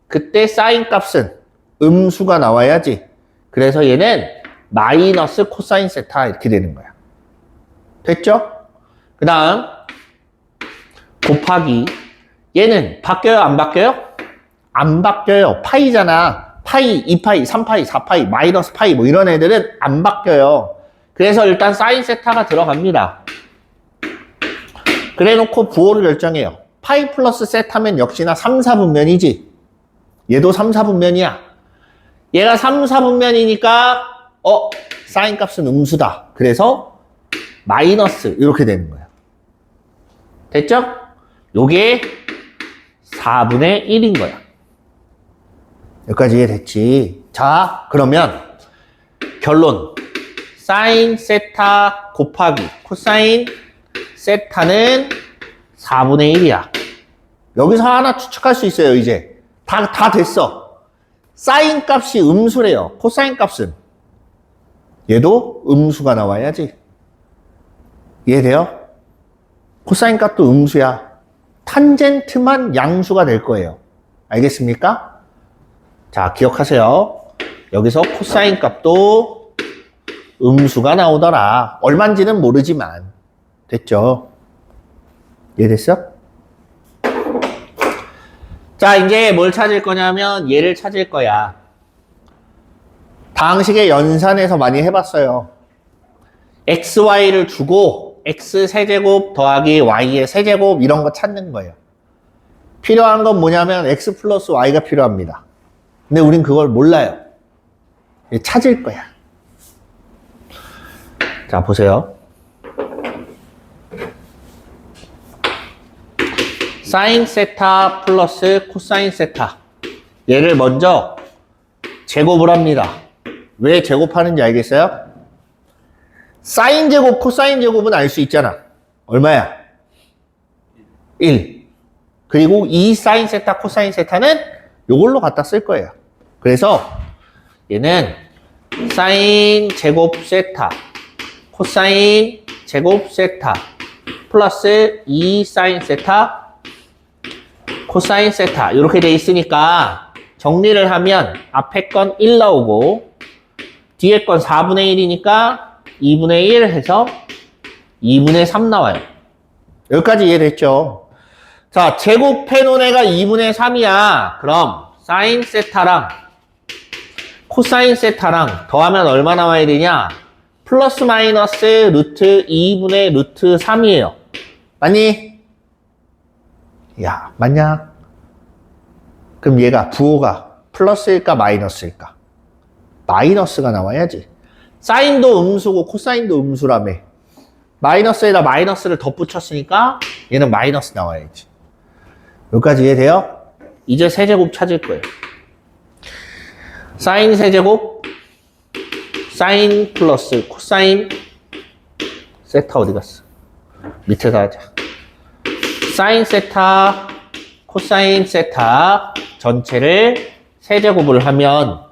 그때 사인 값은 음수가 나와야지. 그래서 얘는 마이너스 코사인 세타 이렇게 되는 거야. 됐죠? 그 다음 곱하기 얘는 바뀌어요? 안 바뀌어요? 안 바뀌어요. 파이잖아. 파이, 2파이, 3파이, 4파이, 마이너스 파이 뭐 이런 애들은 안 바뀌어요. 그래서 일단 사인 세타가 들어갑니다. 그래 놓고 부호를 결정해요. 파이 플러스 세타면 역시나 3, 4분면이지. 얘도 3, 4분면이야. 얘가 3, 4분면이니까 사인 값은 음수다. 그래서 마이너스 이렇게 되는 거야. 됐죠? 요게 4분의 1인 거야. 여기까지 이해됐지? 자, 그러면 결론. 사인 세타 곱하기 코사인 세타는 4분의 1이야. 여기서 하나 추측할 수 있어요, 이제. 다 됐어. 사인 값이 음수래요. 코사인 값은. 얘도 음수가 나와야지. 이해돼요? 코사인 값도 음수야. 탄젠트만 양수가 될 거예요. 알겠습니까? 자, 기억하세요. 여기서 코사인 값도 음수가 나오더라. 얼만지는 모르지만. 됐죠? 이해됐어? 자, 이제 뭘 찾을 거냐면 얘를 찾을 거야. 다항식의 연산에서 많이 해봤어요. xy를 주고 x세제곱 더하기 y의 세제곱 이런 거 찾는 거예요. 필요한 건 뭐냐면 x 플러스 y가 필요합니다. 근데 우린 그걸 몰라요. 찾을 거야. 자, 보세요. 사인 세타 플러스 코사인 세타. 얘를 먼저 제곱을 합니다. 왜 제곱하는지 알겠어요? 사인 제곱, 코사인 제곱은 알 수 있잖아. 얼마야? 1. 그리고 이 사인 세타, 코사인 세타는 이걸로 갖다 쓸 거예요. 그래서 얘는 사인 제곱 세타, 코사인 제곱 세타, 플러스 2 사인 세타, 코사인 세타 이렇게 돼 있으니까 정리를 하면 앞에 건 1 나오고 뒤에 건 4분의 1이니까 2분의 1 해서 2분의 3 나와요. 여기까지 이해됐죠? 자, 제곱해놓은 애가 2분의 3이야. 그럼 사인 세타랑 코사인 세타랑 더하면 얼마 나와야 되냐? 플러스 마이너스 루트 2분의 루트 3이에요. 맞니? 야, 맞냐? 그럼 얘가 부호가 플러스일까 마이너스일까? 마이너스가 나와야지. 사인도 음수고 코사인도 음수라며. 마이너스에다 마이너스를 덧붙였으니까 얘는 마이너스 나와야지. 여기까지 이해돼요? 이제 세제곱 찾을 거예요. 사인 세제곱, 사인 플러스 코사인 세타 어디 갔어? 밑에다 하자. 사인 세타, 코사인 세타 전체를 세제곱을 하면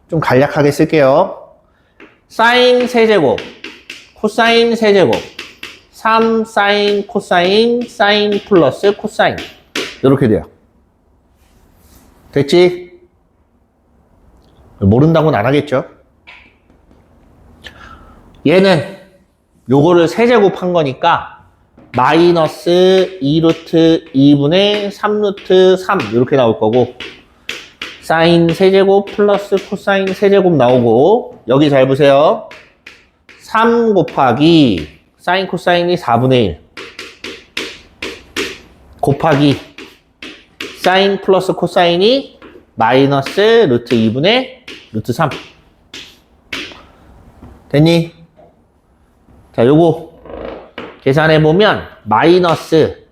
좀 간략하게 쓸게요. 사인 세제곱, 코사인 세제곱, 3 사인 코사인, 사인 플러스 코사인 이렇게 돼요. 됐지? 모른다고는 안 하겠죠? 얘는 요거를 세제곱한 거니까 마이너스 2루트 2분의 3루트 3 이렇게 나올 거고 사인 세제곱 플러스 코사인 세제곱 나오고, 여기 잘 보세요. 3 곱하기 사인 코사인이 4분의 1 곱하기 사인 플러스 코사인이 마이너스 루트 2분의 루트 3. 됐니? 자, 요거 계산해보면 마이너스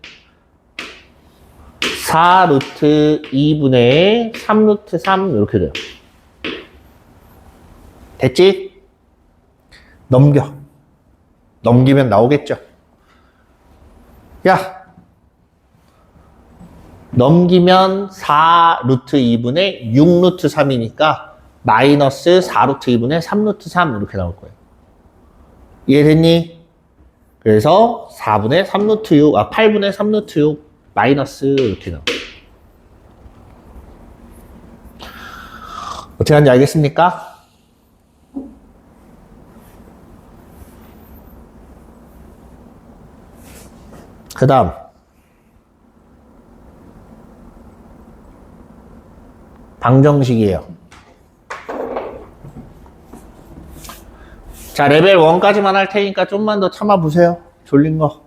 4 루트 2분의 3 루트 3 이렇게 돼요. 됐지? 넘겨. 넘기면 나오겠죠? 야! 넘기면 4 루트 2분의 6 루트 3이니까 마이너스 4 루트 2분의 3 루트 3 이렇게 나올 거예요. 이해됐니? 그래서 4분의 3 루트 6, 8분의 3 루트 6 마이너스 이렇게 나와요. 어떻게 하는지 알겠습니까? 그 다음 방정식이에요. 자, 레벨 1까지만 할 테니까 좀만 더 참아보세요. 졸린 거.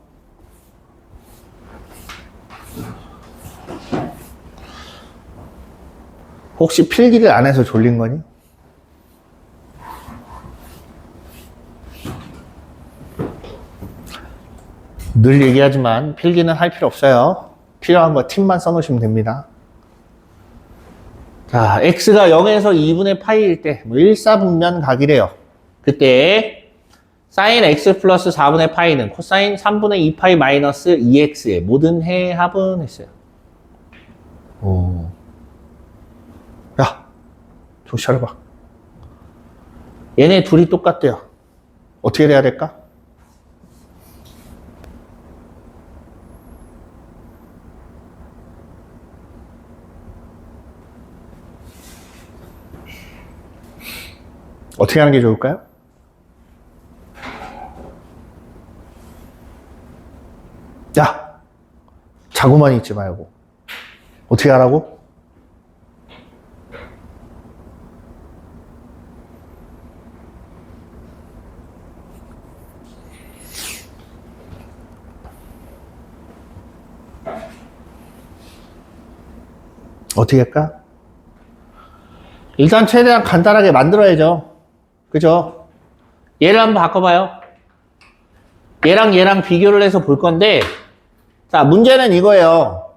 혹시 필기를 안 해서 졸린 거니? 늘 얘기하지만 필기는 할 필요 없어요. 필요한 거 팀만 써놓으시면 됩니다. 자, x가 0에서 2분의 파이일 때, 뭐 1사분면 각이래요. 그때 사인 x 플러스 4분의 파이는 코사인 3분의 2파이 마이너스 2x의 모든 해합은 했어요. 오. 야, 정신 차려봐. 얘네 둘이 똑같대요. 어떻게 돼야 될까? 어떻게 하는 게 좋을까요? 야, 자고만 있지 말고. 어떻게 하라고? 어떻게 할까? 일단 최대한 간단하게 만들어야죠. 그죠? 얘를 한번 바꿔봐요. 얘랑 얘랑 비교를 해서 볼 건데, 자, 문제는 이거예요.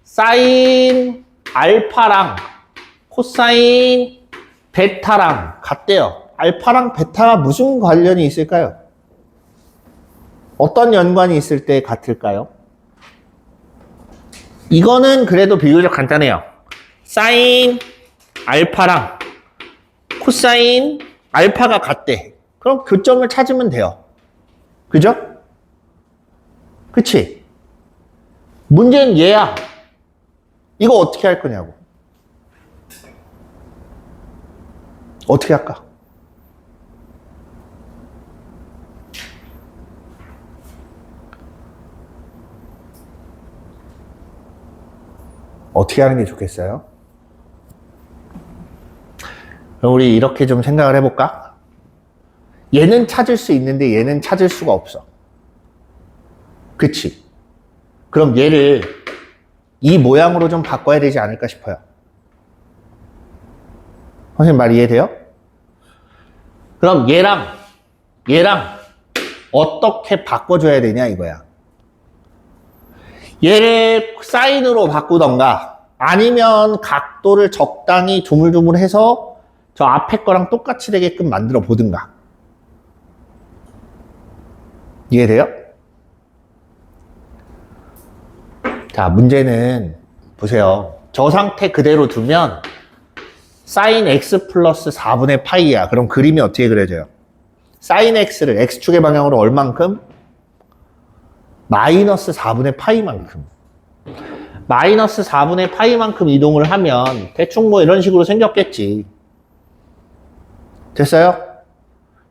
사인 알파랑 코사인 베타랑 같대요. 알파랑 베타가 무슨 관련이 있을까요? 어떤 연관이 있을 때 같을까요? 이거는 그래도 비교적 간단해요. 사인 알파랑 코사인 알파가 같대. 그럼 교점을 찾으면 돼요. 그죠? 그치? 문제는 얘야. 이거 어떻게 할 거냐고. 어떻게 할까? 어떻게 하는 게 좋겠어요? 그럼 우리 이렇게 좀 생각을 해볼까? 얘는 찾을 수 있는데 얘는 찾을 수가 없어. 그치? 그럼 얘를 이 모양으로 좀 바꿔야 되지 않을까 싶어요. 선생님 말 이해돼요? 그럼 얘랑 어떻게 바꿔줘야 되냐 이거야. 얘를 사인으로 바꾸던가 아니면 각도를 적당히 조물조물해서 저 앞에 거랑 똑같이 되게끔 만들어 보든가. 이해돼요? 자, 문제는 보세요. 저 상태 그대로 두면 사인 x 플러스 4분의 파이야. 그럼 그림이 어떻게 그려져요? 사인 x를 x축의 방향으로 얼만큼? 마이너스 4분의 파이만큼. 마이너스 4분의 파이만큼 이동을 하면 대충 뭐 이런 식으로 생겼겠지. 됐어요?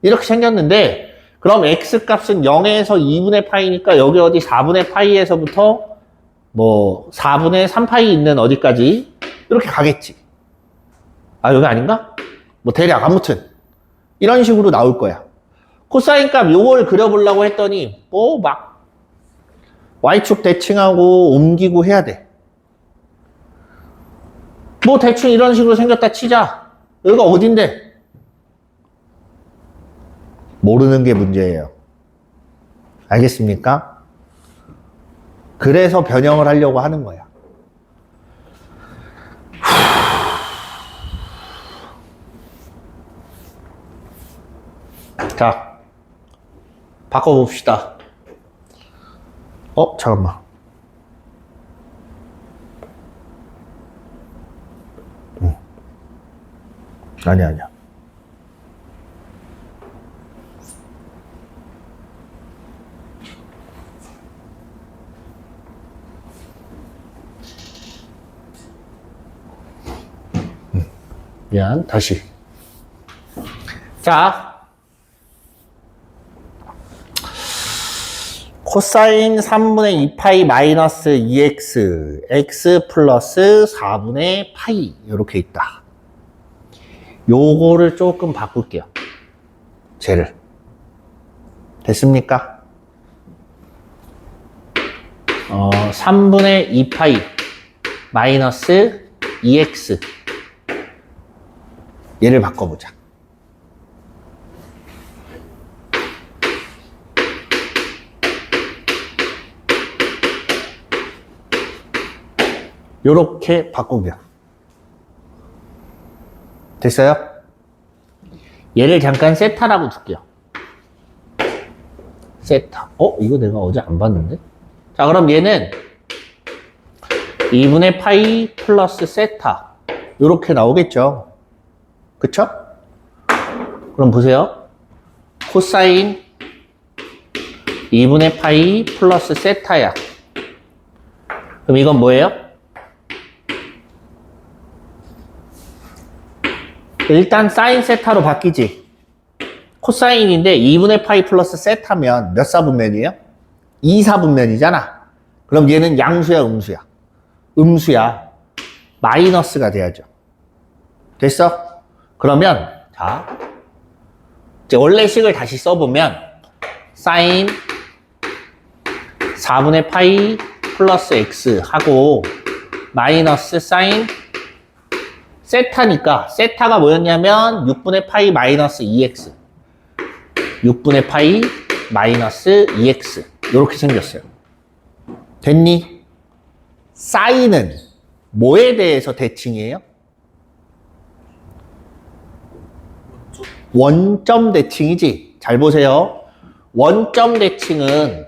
이렇게 생겼는데 그럼 x 값은 0에서 2분의 파이니까 여기 어디 4분의 파이에서부터 뭐 4분의 3파이 있는 어디까지 이렇게 가겠지. 아, 여기 아닌가? 뭐 대략 아무튼 이런 식으로 나올 거야. 코사인 값 요걸 그려보려고 했더니 뭐 막 y축 대칭하고 옮기고 해야 돼. 뭐 대충 이런 식으로 생겼다 치자. 여기가 어딘데? 모르는 게 문제예요. 알겠습니까? 그래서 변형을 하려고 하는 거야. 자, 바꿔봅시다. 잠깐만. 아니야. 미안, 다시. 자, 코사인 3분의 2파이 마이너스 2x, x 플러스 4분의 파이 이렇게 있다. 요거를 조금 바꿀게요. 쟤를. 됐습니까? 3분의 2파이 마이너스 2x 얘를 바꿔보자. 요렇게 바꾸면 됐어요? 얘를 잠깐 세타라고 둘게요. 세타. 이거 내가 어제 안 봤는데? 자, 그럼 얘는 2분의 파이 플러스 세타 요렇게 나오겠죠? 그쵸? 그럼 보세요. 코사인 2분의 파이 플러스 세타야. 그럼 이건 뭐예요? 일단 사인 세타로 바뀌지. 코사인인데 2분의 파이 플러스 세타면 몇 사분면이에요? 2사분면이잖아. 그럼 얘는 양수야, 음수야? 음수야. 마이너스가 돼야죠. 됐어? 그러면 자, 이제 원래 식을 다시 써보면 사인 4분의 파이 플러스 x 하고 마이너스 사인 세타니까 세타가 뭐였냐면 6분의 파이 마이너스 2x 6분의 파이 마이너스 2x 이렇게 생겼어요. 됐니? 사인은 뭐에 대해서 대칭이에요? 원점 대칭이지. 잘 보세요. 원점 대칭은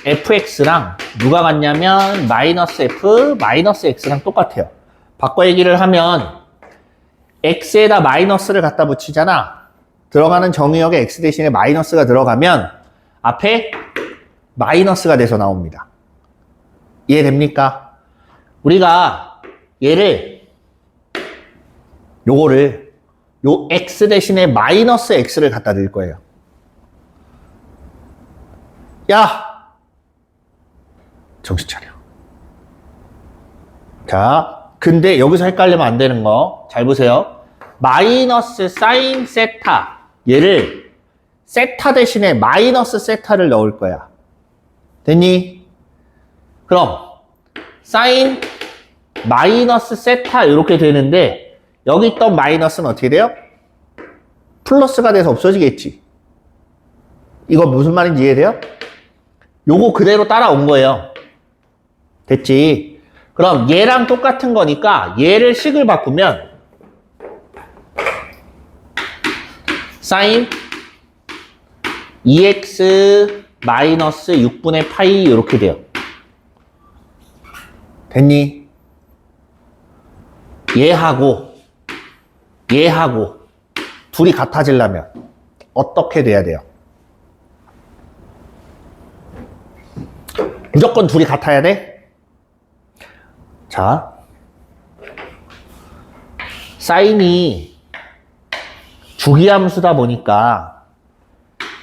fx랑 누가 같냐면 마이너스 f 마이너스 x랑 똑같아요. 바꿔 얘기를 하면 x에다 마이너스를 갖다 붙이잖아. 들어가는 정의역에 x 대신에 마이너스가 들어가면 앞에 마이너스가 돼서 나옵니다. 이해됩니까? 우리가 요거를 요 x 대신에 마이너스 x를 갖다 댈 거예요. 야! 정신 차려. 자, 근데 여기서 헷갈리면 안 되는 거 잘 보세요. 마이너스 사인 세타 얘를 세타 대신에 마이너스 세타를 넣을 거야. 됐니? 그럼 사인 마이너스 세타 이렇게 되는데 여기 있던 마이너스는 어떻게 돼요? 플러스가 돼서 없어지겠지. 이거 무슨 말인지 이해돼요? 요거 그대로 따라온 거예요. 됐지? 그럼 얘랑 똑같은 거니까 얘를 식을 바꾸면 사인 2x 마이너스 6분의 파이 이렇게 돼요. 됐니? 얘하고 둘이 같아지려면 어떻게 돼야 돼요? 무조건 둘이 같아야 돼? 자, 사인이 주기함수다 보니까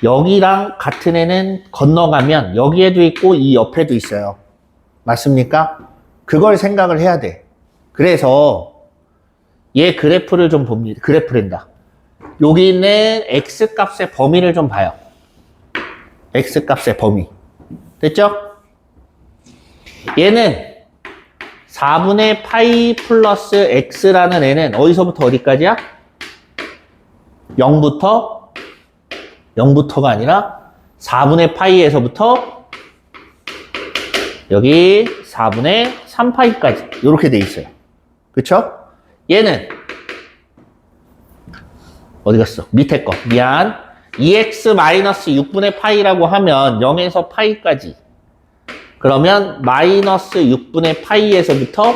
여기랑 같은 애는 건너가면 여기에도 있고 이 옆에도 있어요. 맞습니까? 그걸 생각을 해야 돼. 그래서 얘 그래프를 좀 봅니다. 그래프랜다. 여기 있는 x값의 범위를 좀 봐요. x값의 범위. 됐죠? 얘는 4분의 파이 플러스 x라는 애는 어디서부터 어디까지야? 0부터가 아니라 4분의 파이에서부터 여기 4분의 3파이까지 이렇게 돼 있어요. 그쵸? 얘는 어디 갔어? 밑에 거 미안. 2x-6분의 파이라고 하면 0에서 파이까지. 그러면 마이너스 6분의 파이에서부터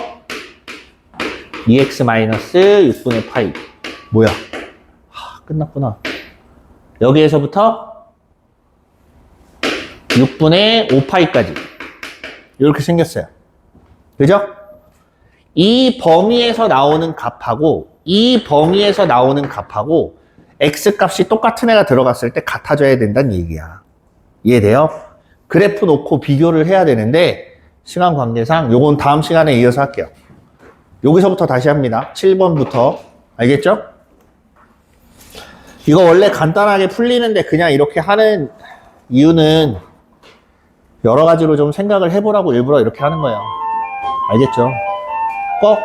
2x-6분의 파이. 뭐야? 끝났구나. 여기에서부터 6분의 5파이까지. 이렇게 생겼어요. 그죠? 이 범위에서 나오는 값하고 이 범위에서 나오는 값하고 x값이 똑같은 애가 들어갔을 때 같아져야 된다는 얘기야. 이해돼요? 그래프 놓고 비교를 해야 되는데 시간 관계상 요건 다음 시간에 이어서 할게요. 여기서부터 다시 합니다. 7번부터. 알겠죠? 이거 원래 간단하게 풀리는데 그냥 이렇게 하는 이유는 여러 가지로 좀 생각을 해보라고 일부러 이렇게 하는 거예요. 알겠죠? 꼭